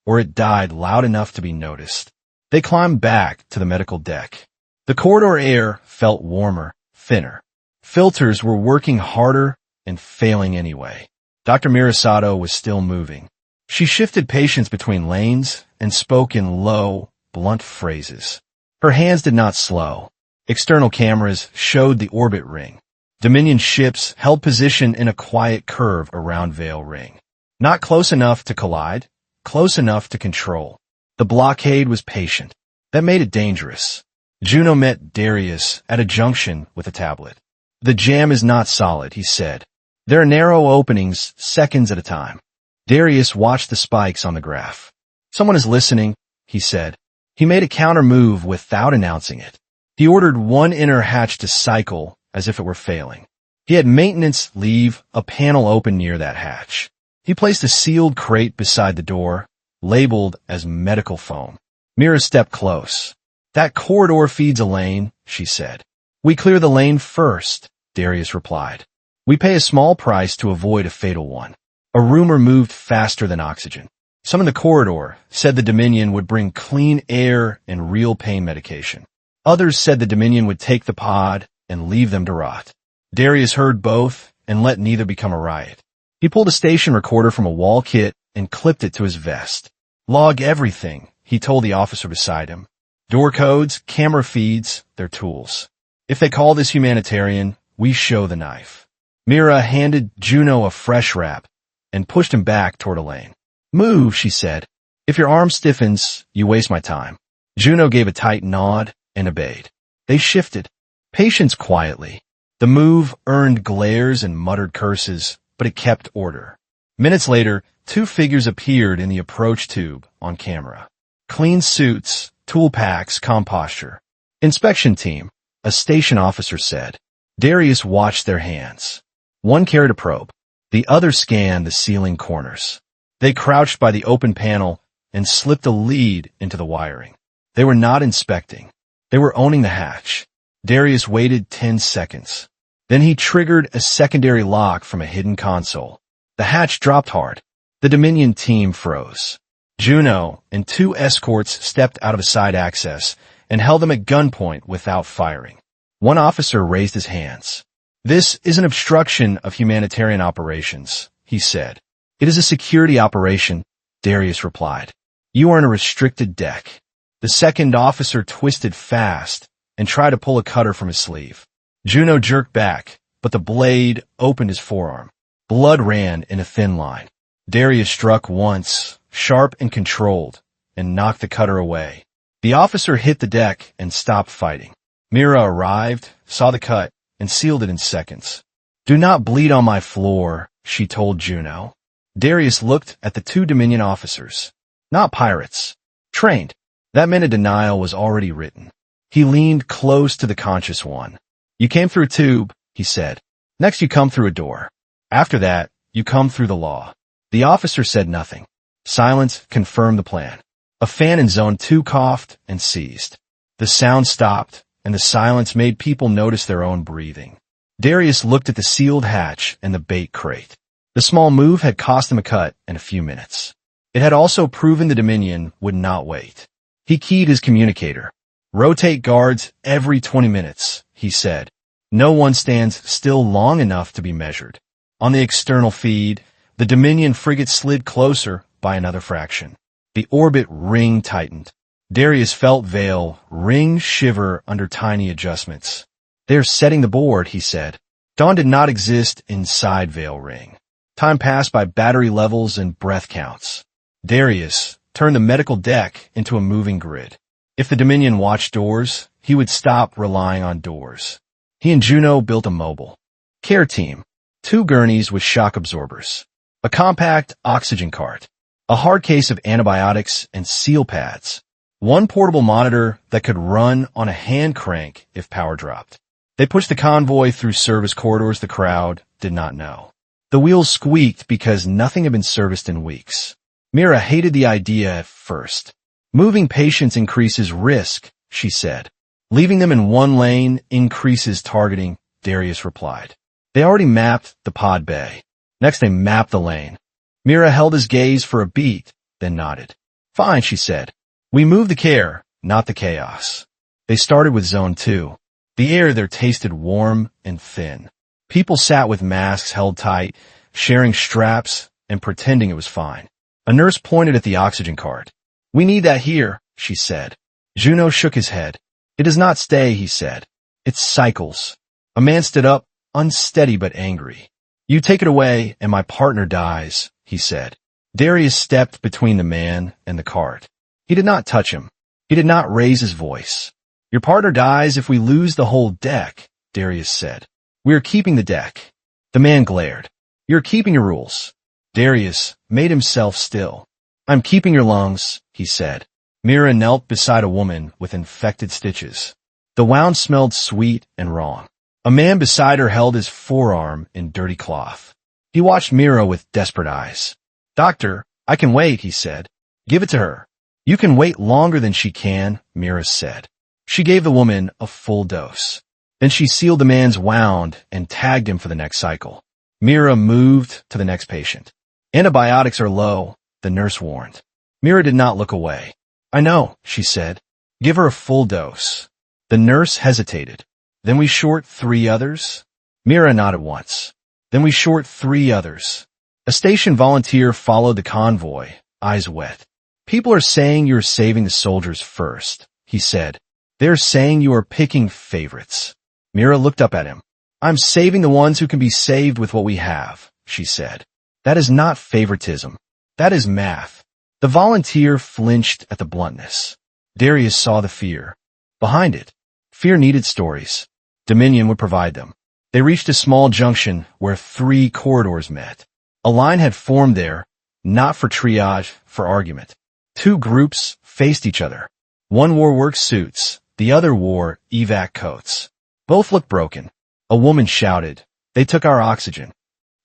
"or it died loud enough to be noticed." They climbed back to the medical deck. The corridor air felt warmer, thinner. Filters were working harder and failing anyway. Dr. Mira Sato was still moving. She shifted patients between lanes and spoke in low, blunt phrases. Her hands did not slow. External cameras showed the orbit ring. Dominion ships held position in a quiet curve around Vale Ring. Not close enough to collide, close enough to control. The blockade was patient. That made it dangerous. Juno met Darius at a junction with a tablet. "The jam is not solid," he said. "There are narrow openings, seconds at a time." Darius watched the spikes on the graph. "Someone is listening," he said. He made a counter move without announcing it. He ordered one inner hatch to cycle as if it were failing. He had maintenance leave a panel open near that hatch. He placed a sealed crate beside the door, labeled as medical foam. Mira stepped close. "That corridor feeds a lane," she said. "We clear the lane first," Darius replied. "We pay a small price to avoid a fatal one." A rumor moved faster than oxygen. Some in the corridor said the Dominion would bring clean air and real pain medication. Others said the Dominion would take the pod and leave them to rot. Darius heard both and let neither become a riot. He pulled a station recorder from a wall kit and clipped it to his vest. "Log everything," he told the officer beside him. "Door codes, camera feeds, their tools. If they call this humanitarian, we show the knife." Mira handed Juno a fresh wrap and pushed him back toward a lane. "Move," she said. "If your arm stiffens, you waste my time." Juno gave a tight nod and obeyed. They shifted. Patience quietly. The move earned glares and muttered curses, but it kept order. Minutes later, two figures appeared in the approach tube on camera. Clean suits, tool packs, calm posture. Inspection team, a station officer said. Darius watched their hands. One carried a probe. The other scanned the ceiling corners. They crouched by the open panel and slipped a lead into the wiring. They were not inspecting. They were owning the hatch. Darius waited 10 seconds. Then he triggered a secondary lock from a hidden console. The hatch dropped hard. The Dominion team froze. Juno and 2 escorts stepped out of a side access and held them at gunpoint without firing. One officer raised his hands. "This is an obstruction of humanitarian operations," he said. "It is a security operation," Darius replied. "You are in a restricted deck." The second officer twisted fast and tried to pull a cutter from his sleeve. Juno jerked back, but the blade opened his forearm. Blood ran in a thin line. Darius struck once, sharp and controlled, and knocked the cutter away. The officer hit the deck and stopped fighting. Mira arrived, saw the cut, and sealed it in seconds. "Do not bleed on my floor," she told Juno. Darius looked at the 2 Dominion officers. Not pirates. Trained. That meant a denial was already written. He leaned close to the conscious one. "You came through a tube," he said. "Next you come through a door. After that, you come through the law." The officer said nothing. Silence confirmed the plan. A fan in Zone 2 coughed and seized. The sound stopped, and the silence made people notice their own breathing. Darius looked at the sealed hatch and the bait crate. The small move had cost him a cut and a few minutes. It had also proven the Dominion would not wait. He keyed his communicator. "Rotate guards every 20 minutes, he said. "No one stands still long enough to be measured." On the external feed, the Dominion frigate slid closer by another fraction. The orbit ring tightened. Darius felt Vale ring shiver under tiny adjustments. "They're setting the board," he said. Dawn did not exist inside Vale ring. Time passed by battery levels and breath counts. Darius turned the medical deck into a moving grid. If the Dominion watched doors, he would stop relying on doors. He and Juno built a mobile care team, 2 gurneys with shock absorbers, a compact oxygen cart, a hard case of antibiotics and seal pads, 1 portable monitor that could run on a hand crank if power dropped. They pushed the convoy through service corridors the crowd did not know. The wheels squeaked because nothing had been serviced in weeks. Mira hated the idea at first. "Moving patients increases risk," she said. "Leaving them in one lane increases targeting," Darius replied. They already mapped the pod bay. Next they mapped the lane. Mira held his gaze for a beat, then nodded. "Fine," she said. "We move the care, not the chaos." They started with Zone 2. The air there tasted warm and thin. People sat with masks held tight, sharing straps and pretending it was fine. A nurse pointed at the oxygen cart. "We need that here," she said. Juno shook his head. "It does not stay," he said. "It cycles." A man stood up, unsteady but angry. "You take it away and my partner dies," he said. Darius stepped between the man and the cart. He did not touch him. He did not raise his voice. "Your partner dies if we lose the whole deck," Darius said. "We are keeping the deck." The man glared. "You're keeping your rules." Darius made himself still. "I'm keeping your lungs," he said. Mira knelt beside a woman with infected stitches. The wound smelled sweet and wrong. A man beside her held his forearm in dirty cloth. He watched Mira with desperate eyes. "Doctor, I can wait," he said. "Give it to her." "You can wait longer than she can," Mira said. She gave the woman a full dose. Then she sealed the man's wound and tagged him for the next cycle. Mira moved to the next patient. "Antibiotics are low," the nurse warned. Mira did not look away. "I know," she said. "Give her a full dose." The nurse hesitated. "Then we short 3 others?" Mira nodded once. "Then we short 3 others." A station volunteer followed the convoy, eyes wet. "People are saying you are saving the soldiers first," he said. "They are saying you are picking favorites." Mira looked up at him. "I'm saving the ones who can be saved with what we have," she said. "That is not favoritism. That is math." The volunteer flinched at the bluntness. Darius saw the fear. Behind it, fear needed stories. Dominion would provide them. They reached a small junction where 3 corridors met. A line had formed there, not for triage, for argument. 2 groups faced each other. One wore work suits, The other wore evac coats. Both looked broken. A woman shouted, "They took our oxygen."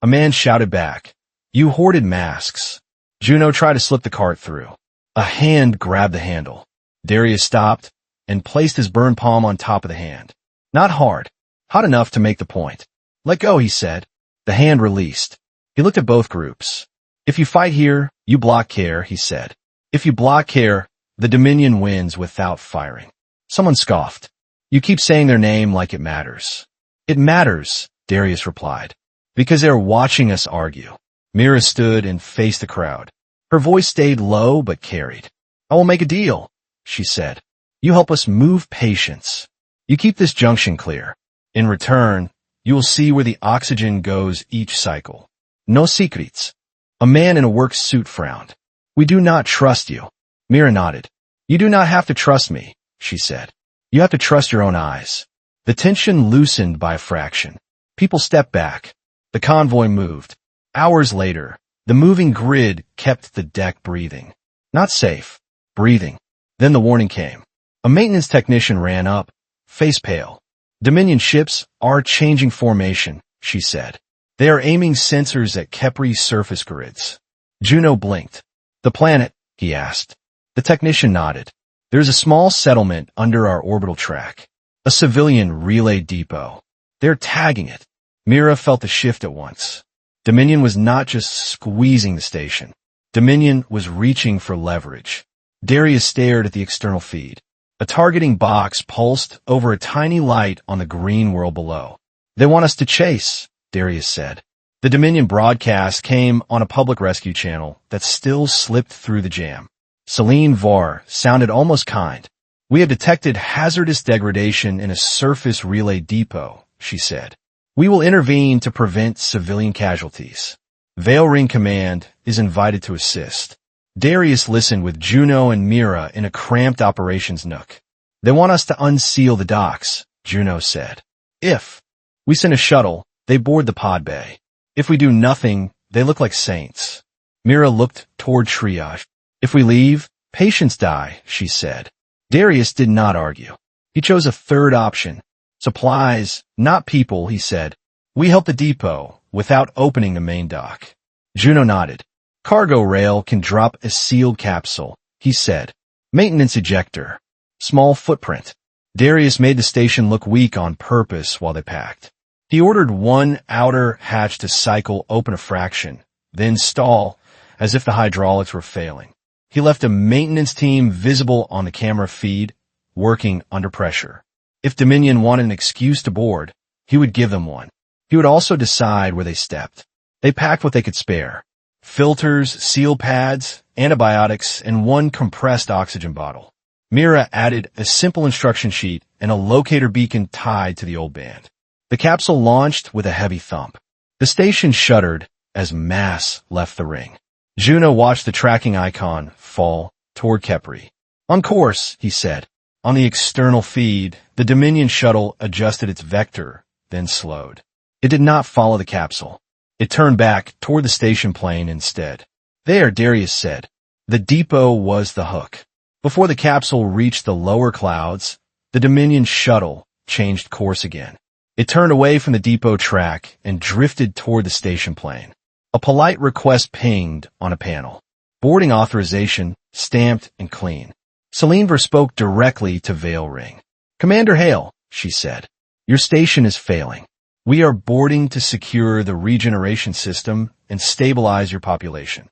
A man shouted back, "You hoarded masks." Juno tried to slip the cart through. A hand grabbed the handle. Darius stopped and placed his burned palm on top of the hand. Not hard. Hot enough to make the point. "Let go," he said. The hand released. He looked at both groups. "If you fight here, you block care," he said. "If you block care, the Dominion wins without firing." Someone scoffed. "You keep saying their name like it matters." "It matters," Darius replied, "because they're watching us argue." Mira stood and faced the crowd. Her voice stayed low but carried. "I will make a deal," she said. "You help us move patients. You keep this junction clear. In return, you will see where the oxygen goes each cycle. No secrets." A man in a work suit frowned. "We do not trust you." Mira nodded. "You do not have to trust me," she said. "You have to trust your own eyes." The tension loosened by a fraction. People stepped back. The convoy moved. Hours later, the moving grid kept the deck breathing. Not safe. Breathing. Then the warning came. A maintenance technician ran up, face pale. "Dominion ships are changing formation," she said. "They are aiming sensors at Kepri's surface grids." Juno blinked. "The planet?" he asked. The technician nodded. "There's a small settlement under our orbital track. A civilian relay depot. They're tagging it." Mira felt the shift at once. Dominion was not just squeezing the station. Dominion was reaching for leverage. Darius stared at the external feed. A targeting box pulsed over a tiny light on the green world below. "They want us to chase," Darius said. The Dominion broadcast came on a public rescue channel that still slipped through the jam. Celine Var sounded almost kind. "We have detected hazardous degradation in a surface relay depot," she said. "We will intervene to prevent civilian casualties. Veil Ring Command is invited to assist." Darius listened with Juno and Mira in a cramped operations nook. "They want us to unseal the docks," Juno said. "If we send a shuttle, they board the pod bay. If we do nothing, they look like saints." Mira looked toward Triage. "If we leave, patients die," she said. Darius did not argue. He chose a third option. "Supplies, not people," he said. "We help the depot without opening the main dock." Juno nodded. "Cargo rail can drop a sealed capsule," he said. "Maintenance ejector. Small footprint." Darius made the station look weak on purpose while they packed. He ordered one outer hatch to cycle open a fraction, then stall as if the hydraulics were failing. He left a maintenance team visible on the camera feed, working under pressure. If Dominion wanted an excuse to board, he would give them one. He would also decide where they stepped. They packed what they could spare. Filters, seal pads, antibiotics, and one compressed oxygen bottle. Mira added a simple instruction sheet and a locator beacon tied to the old band. The capsule launched with a heavy thump. The station shuddered as mass left the ring. Juno watched the tracking icon fall toward Kepri. "On course," he said. On the external feed, the Dominion shuttle adjusted its vector, then slowed. It did not follow the capsule. It turned back toward the station plane instead. "There," Darius said. The depot was the hook. Before the capsule reached the lower clouds, the Dominion shuttle changed course again. It turned away from the depot track and drifted toward the station plane. A polite request pinged on a panel. Boarding authorization, stamped and clean. Celine Ver spoke directly to Veil Ring. "Commander Hale," she said, "your station is failing. We are boarding to secure the regeneration system and stabilize your population."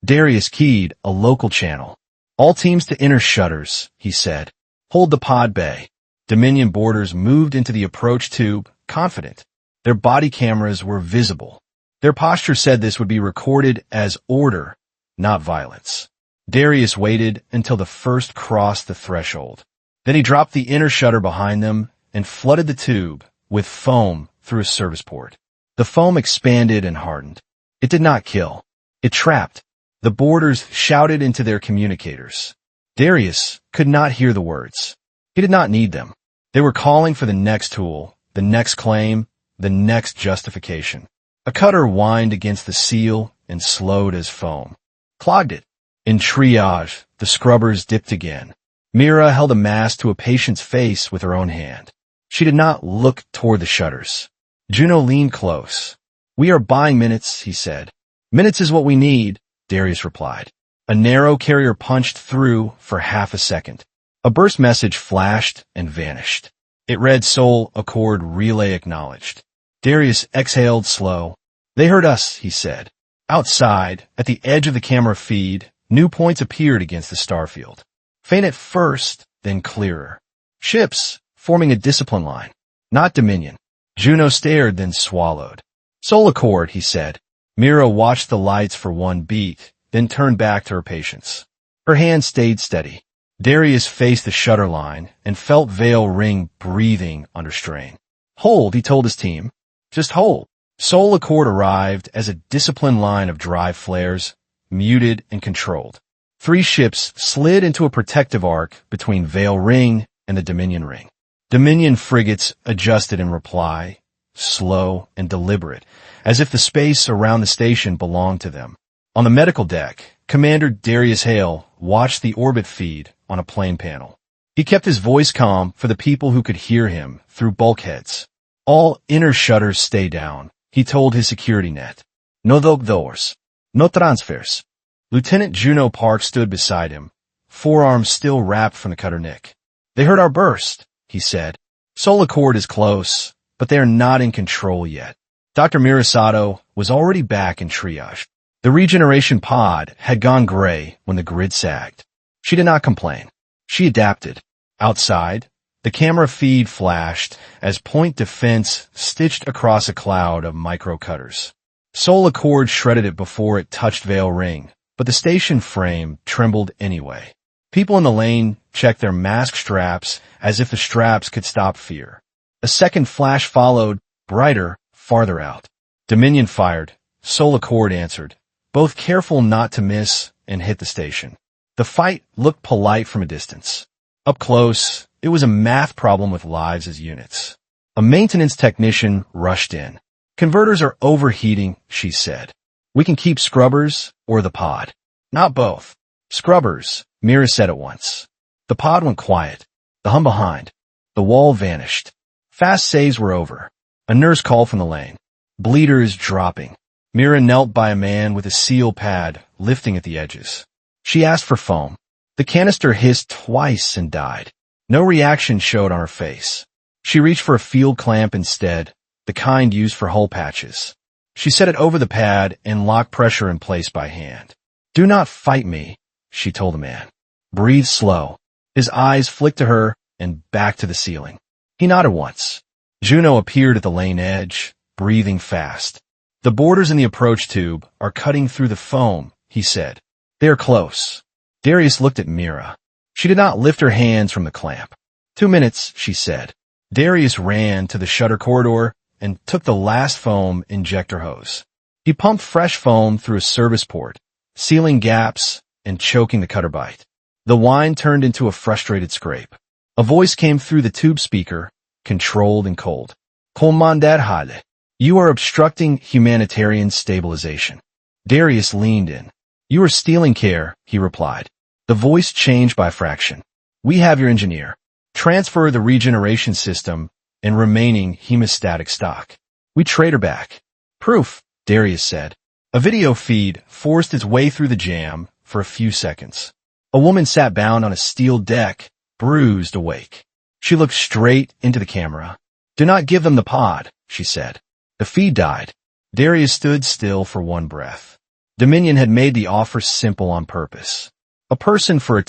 Darius keyed a local channel. "All teams to inner shutters," he said. "Hold the pod bay." Dominion boarders moved into the approach tube, confident. Their body cameras were visible. Their posture said this would be recorded as order, not violence. Darius waited until the first crossed the threshold. Then he dropped the inner shutter behind them and flooded the tube with foam through a service port. The foam expanded and hardened. It did not kill. It trapped. The boarders shouted into their communicators. Darius could not hear the words. He did not need them. They were calling for the next tool, the next claim, the next justification. A cutter whined against the seal and slowed as foam. Clogged it. In Triage, the scrubbers dipped again. Mira held a mask to a patient's face with her own hand. She did not look toward the shutters. Juno leaned close. "We are buying minutes," he said. "Minutes is what we need," Darius replied. A narrow carrier punched through for half a second. A burst message flashed and vanished. It read Soul Accord Relay Acknowledged. Darius exhaled slow. "They heard us," he said. Outside, at the edge of the camera feed, new points appeared against the starfield. Faint at first, then clearer. Ships, forming a discipline line. Not Dominion. Juno stared, then swallowed. "Soul Accord," he said. Mira watched the lights for one beat, then turned back to her patients. Her hand stayed steady. Darius faced the shutter line and felt Vale Ring breathing under strain. "Hold," he told his team. "Just hold." Soul Accord arrived as a disciplined line of drive flares, muted and controlled. 3 ships slid into a protective arc between Vale Ring and the Dominion Ring. Dominion frigates adjusted in reply, slow and deliberate, as if the space around the station belonged to them. On the medical deck, Commander Darius Hale watched the orbit feed on a plane panel. He kept his voice calm for the people who could hear him through bulkheads. "All inner shutters stay down," he told his security net. "No doors. No transfers." Lieutenant Juno Park stood beside him, forearms still wrapped from the cutter nick. "They heard our burst," he said. "Soul Accord is close, but they are not in control yet." Dr. Mira Sato was already back in triage. The regeneration pod had gone gray when the grid sagged. She did not complain. She adapted. Outside, the camera feed flashed as point defense stitched across a cloud of micro-cutters. Soul Accord shredded it before it touched Vale Ring, but the station frame trembled anyway. People in the lane checked their mask straps as if the straps could stop fear. A second flash followed, brighter, farther out. Dominion fired. Soul Accord answered, both careful not to miss and hit the station. The fight looked polite from a distance. Up close, it was a math problem with lives as units. A maintenance technician rushed in. "Converters are overheating," she said. "We can keep scrubbers or the pod." "Not both." "Scrubbers," Mira said at once. The pod went quiet. The hum behind. The wall vanished. Fast saves were over. A nurse called from the lane. "Bleeders dropping." Mira knelt by a man with a seal pad lifting at the edges. She asked for foam. The canister hissed twice and died. No reaction showed on her face. She reached for a field clamp instead, the kind used for hole patches. She set it over the pad and locked pressure in place by hand. "Do not fight me," she told the man. "Breathe slow." His eyes flicked to her and back to the ceiling. He nodded once. Juno appeared at the lane edge, breathing fast. "The borders in the approach tube are cutting through the foam," he said. "They are close." Darius looked at Mira. She did not lift her hands from the clamp. 2 minutes, she said. Darius ran to the shutter corridor and took the last foam injector hose. He pumped fresh foam through a service port, sealing gaps and choking the cutter bite. The whine turned into a frustrated scrape. A voice came through the tube speaker, controlled and cold. "Commander Hale, you are obstructing humanitarian stabilization." Darius leaned in. "You are stealing care," he replied. The voice changed by a fraction. "We have your engineer. Transfer the regeneration system and remaining hemostatic stock. We trade her back." "Proof," Darius said. A video feed forced its way through the jam for a few seconds. A woman sat bound on a steel deck, bruised awake. She looked straight into the camera. "Do not give them the pod," she said. The feed died. Darius stood still for one breath. Dominion had made the offer simple on purpose. A person for a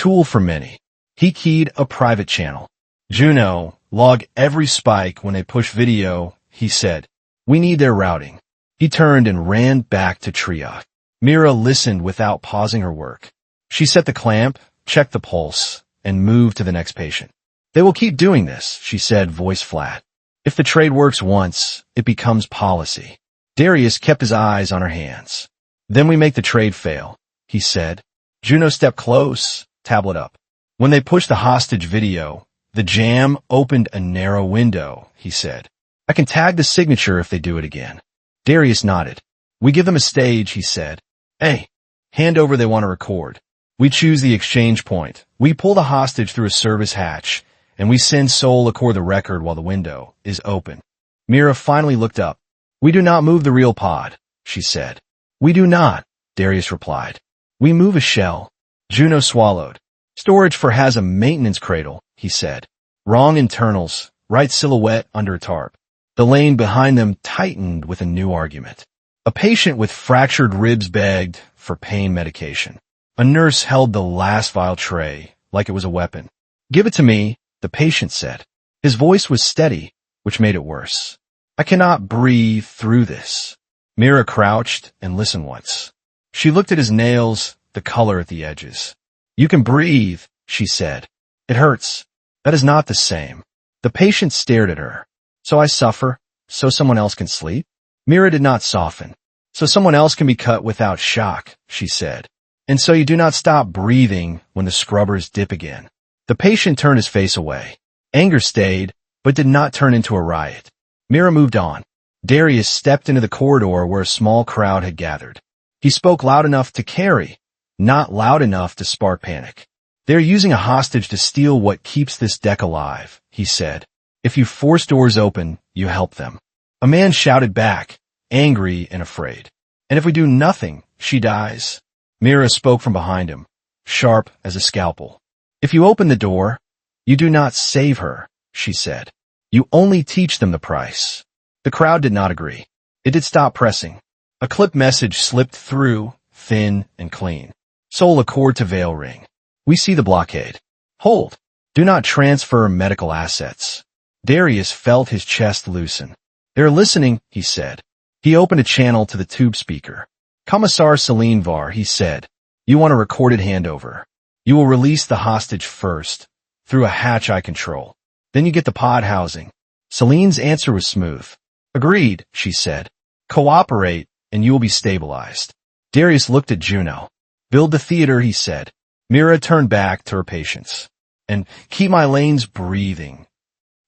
tool for many. He keyed a private channel. "Juno, log every spike when they push video," he said. "We need their routing." He turned and ran back to Triage. Mira listened without pausing her work. She set the clamp, checked the pulse, and moved to the next patient. "They will keep doing this," she said, voice flat. "If the trade works once, it becomes policy." Darius kept his eyes on her hands. "Then we make the trade fail," he said. Juno stepped close, tablet up. "When they push the hostage video, the jam opened a narrow window," he said. "I can tag the signature if they do it again." Darius nodded. "We give them a stage," he said. "Hey, hand over they want to record." We choose the exchange point. We pull the hostage through a service hatch, and we send Sol Accord the record while the window is open. Mira finally looked up. We do not move the real pod, she said. We do not, Darius replied. We move a shell. Juno swallowed. Storage for has a maintenance cradle, he said. Wrong internals, right silhouette under a tarp. The lane behind them tightened with a new argument. A patient with fractured ribs begged for pain medication. A nurse held the last vial tray like it was a weapon. Give it to me, the patient said. His voice was steady, which made it worse. I cannot breathe through this. Mira crouched and listened once. She looked at his nails, the color at the edges. You can breathe, she said. It hurts. That is not the same. The patient stared at her. So I suffer, so someone else can sleep? Mira did not soften. So someone else can be cut without shock, she said. And so you do not stop breathing when the scrubbers dip again. The patient turned his face away. Anger stayed, but did not turn into a riot. Mira moved on. Darius stepped into the corridor where a small crowd had gathered. He spoke loud enough to carry, not loud enough to spark panic. They're using a hostage to steal what keeps this deck alive, he said. If you force doors open, you help them. A man shouted back, angry and afraid. And if we do nothing, she dies. Mira spoke from behind him, sharp as a scalpel. If you open the door, you do not save her, she said. You only teach them the price. The crowd did not agree. It did stop pressing. A clip message slipped through, thin and clean. Sol Accord to Veil Ring. We see the blockade. Hold. Do not transfer medical assets. Darius felt his chest loosen. They're listening, he said. He opened a channel to the tube speaker. Commissar Celine Var, he said. You want a recorded handover. You will release the hostage first, through a hatch I control. Then you get the pod housing. Celine's answer was smooth. Agreed, she said. Cooperate, and you will be stabilized. Darius looked at Juno. Build the theater, he said. Mira turned back to her patients. And keep my lanes breathing,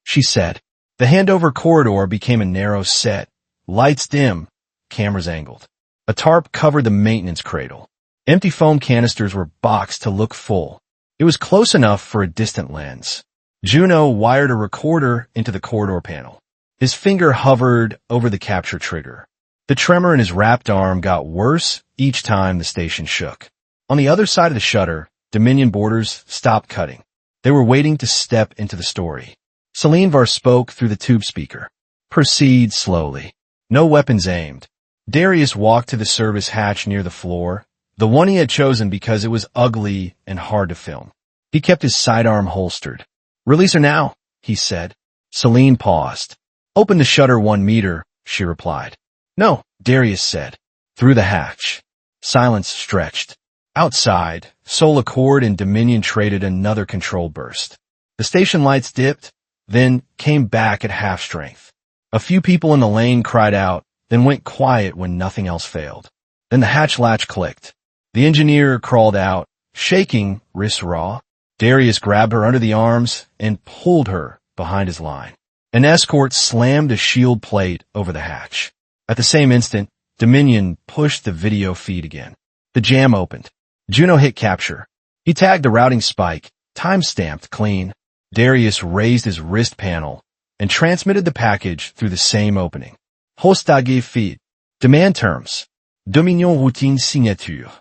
she said. The handover corridor became a narrow set. Lights dim, cameras angled. A tarp covered the maintenance cradle. Empty foam canisters were boxed to look full. It was close enough for a distant lens. Juno wired a recorder into the corridor panel. His finger hovered over the capture trigger. The tremor in his wrapped arm got worse each time the station shook. On the other side of the shutter, Dominion boarders stopped cutting. They were waiting to step into the story. Celine Var spoke through the tube speaker. Proceed slowly. No weapons aimed. Darius walked to the service hatch near the floor, the one he had chosen because it was ugly and hard to film. He kept his sidearm holstered. Release her now, he said. Celine paused. Open the shutter 1 meter, she replied. No, Darius said. Through the hatch. Silence stretched. Outside, Sol Accord and Dominion traded another control burst. The station lights dipped, then came back at half strength. A few people in the lane cried out, then went quiet when nothing else failed. Then the hatch latch clicked. The engineer crawled out, shaking, wrists raw. Darius grabbed her under the arms and pulled her behind his line. An escort slammed a shield plate over the hatch. At the same instant, Dominion pushed the video feed again. The jam opened. Juno hit capture. He tagged the routing spike, time-stamped clean. Darius raised his wrist panel and transmitted the package through the same opening. Hostage feed. Demand terms. Dominion routine signature.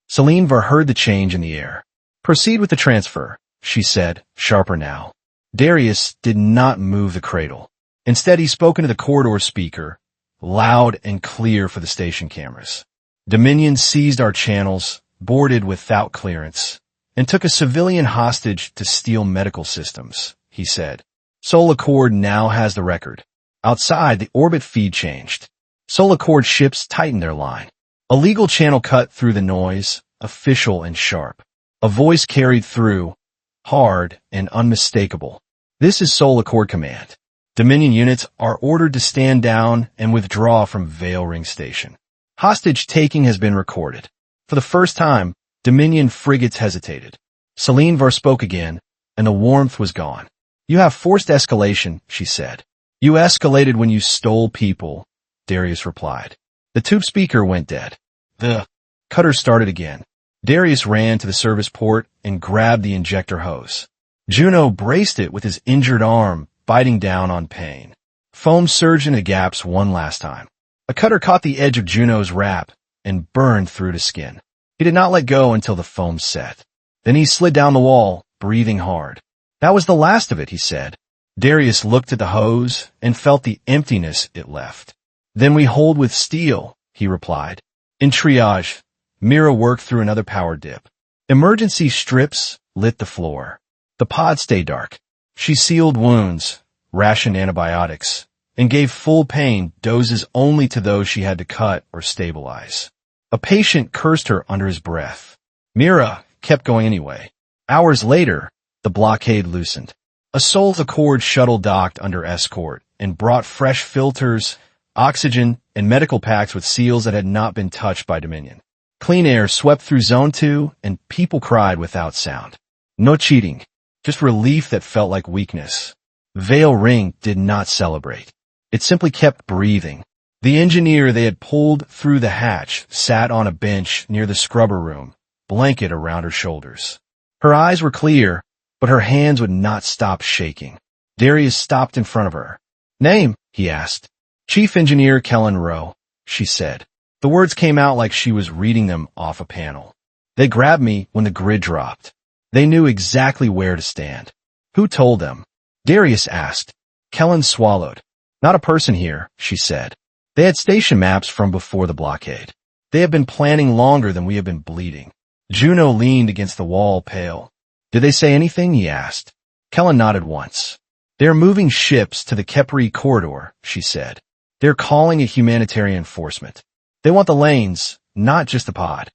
Celine Var heard the change in the air. Proceed with the transfer, she said, sharper now. Darius did not move the cradle. Instead, he spoke into the corridor speaker, loud and clear for the station cameras. Dominion seized our channels, boarded without clearance, and took a civilian hostage to steal medical systems, he said. Sol Accord now has the record. Outside, the orbit feed changed. Sol Accord ships tightened their line. A legal channel cut through the noise, official and sharp. A voice carried through, hard and unmistakable. This is Sol Accord Command. Dominion units are ordered to stand down and withdraw from Veil Ring Station. Hostage taking has been recorded. For the first time, Dominion frigates hesitated. Celine Var spoke again, and the warmth was gone. You have forced escalation, she said. You escalated when you stole people, Darius replied. The tube speaker went dead. The cutter started again. Darius ran to the service port and grabbed the injector hose. Juno braced it with his injured arm, biting down on pain. Foam surged into gaps one last time. A cutter caught the edge of Juno's wrap and burned through to skin. He did not let go until the foam set. Then he slid down the wall, breathing hard. That was the last of it, he said. Darius looked at the hose and felt the emptiness it left. Then we hold with steel, he replied. In triage, Mira worked through another power dip. Emergency strips lit the floor. The pod stayed dark. She sealed wounds, rationed antibiotics, and gave full pain doses only to those she had to cut or stabilize. A patient cursed her under his breath. Mira kept going anyway. Hours later, the blockade loosened. A Soul Accord shuttle docked under escort and brought fresh filters, oxygen, and medical packs with seals that had not been touched by Dominion. Clean air swept through Zone 2, and people cried without sound. No cheating, just relief that felt like weakness. Vale Ring did not celebrate. It simply kept breathing. The engineer they had pulled through the hatch sat on a bench near the scrubber room, blanket around her shoulders. Her eyes were clear, but her hands would not stop shaking. Darius stopped in front of her. Name, he asked. Chief Engineer Kellen Rowe, she said. The words came out like she was reading them off a panel. They grabbed me when the grid dropped. They knew exactly where to stand. Who told them? Darius asked. Kellen swallowed. Not a person here, she said. They had station maps from before the blockade. They have been planning longer than we have been bleeding. Juno leaned against the wall, pale. Did they say anything? He asked. Kellen nodded once. They're moving ships to the Kepri corridor, she said. They're calling it humanitarian enforcement. They want the lanes, not just the pod.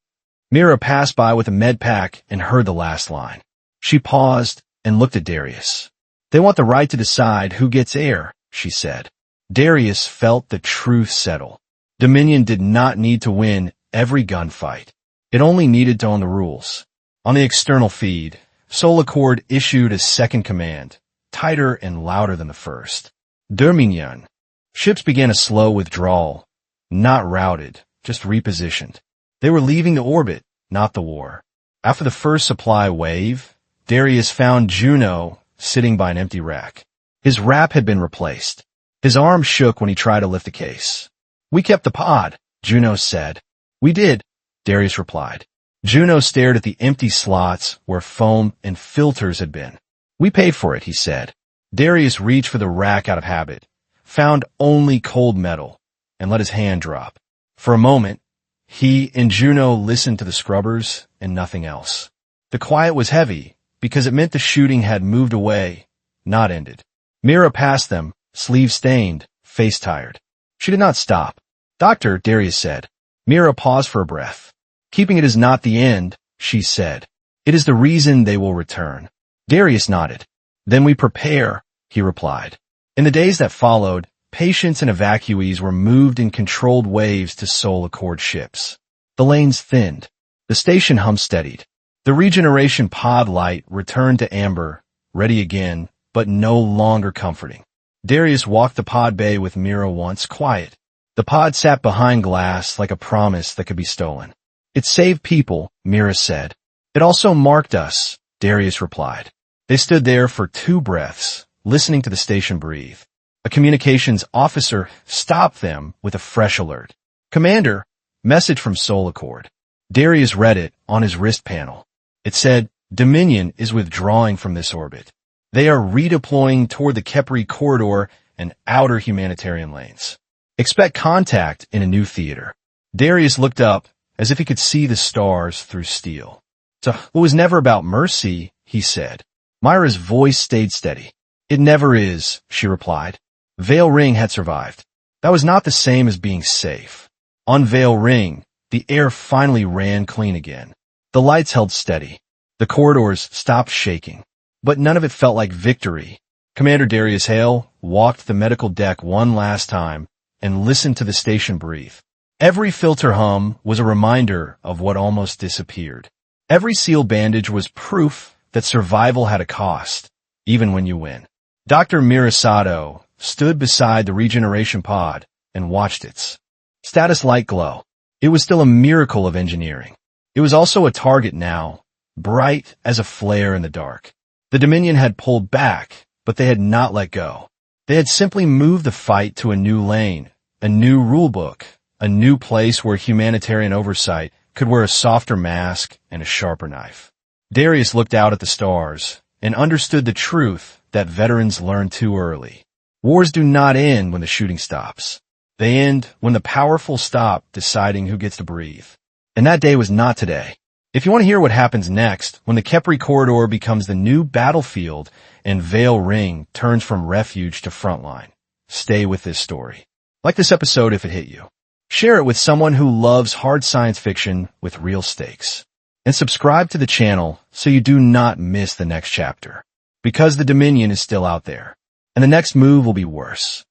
Mira passed by with a med pack and heard the last line. She paused and looked at Darius. They want the right to decide who gets air, she said. Darius felt the truth settle. Dominion did not need to win every gunfight. It only needed to own the rules. On the external feed, Soul Accord issued a second command, tighter and louder than the first. Dominion. Ships began a slow withdrawal. Not routed, just repositioned. They were leaving the orbit, not the war. After the first supply wave, Darius found Juno sitting by an empty rack. His wrap had been replaced. His arm shook when he tried to lift the case. We kept the pod, Juno said. We did, Darius replied. Juno stared at the empty slots where foam and filters had been. We paid for it, he said. Darius reached for the rack out of habit, found only cold metal, and let his hand drop. For a moment, he and Juno listened to the scrubbers and nothing else. The quiet was heavy because it meant the shooting had moved away, not ended. Mira passed them, sleeve stained, face tired. She did not stop. Doctor, Darius said. Mira paused for a breath. Keeping it is not the end, she said. It is the reason they will return. Darius nodded. Then we prepare, he replied. In the days that followed, patients and evacuees were moved in controlled waves to Soul Accord ships. The lanes thinned. The station hum steadied. The Regeneration pod light returned to amber, ready again, but no longer comforting. Darius walked the pod bay with Mira once, quiet. The pod sat behind glass like a promise that could be stolen. It saved people, Mira said. It also marked us, Darius replied. They stood there for 2 breaths, listening to the station breathe. A communications officer stopped them with a fresh alert. Commander, message from Soul Accord. Darius read it on his wrist panel. It said, Dominion is withdrawing from this orbit. They are redeploying toward the Kepri corridor and outer humanitarian lanes. Expect contact in a new theater. Darius looked up as if he could see the stars through steel. So it was never about mercy, he said. Mira's voice stayed steady. It never is, she replied. Vale Ring had survived. That was not the same as being safe. On Vale Ring, the air finally ran clean again. The lights held steady. The corridors stopped shaking. But none of it felt like victory. Commander Darius Hale walked the medical deck one last time and listened to the station breathe. Every filter hum was a reminder of what almost disappeared. Every sealed bandage was proof that survival had a cost, even when you win. Dr. Mira Sato stood beside the Regeneration pod and watched its status light glow. It was still a miracle of engineering. It was also a target now, bright as a flare in the dark. The Dominion had pulled back, but they had not let go. They had simply moved the fight to a new lane, a new rulebook, a new place where humanitarian oversight could wear a softer mask and a sharper knife. Darius looked out at the stars and understood the truth that veterans learned too early. Wars do not end when the shooting stops. They end when the powerful stop deciding who gets to breathe. And that day was not today. If you want to hear what happens next, when the Kepri corridor becomes the new battlefield and Vale Ring turns from refuge to frontline, stay with this story. Like this episode if it hit you. Share it with someone who loves hard science fiction with real stakes. And subscribe to the channel so you do not miss the next chapter. Because the Dominion is still out there. And the next move will be worse.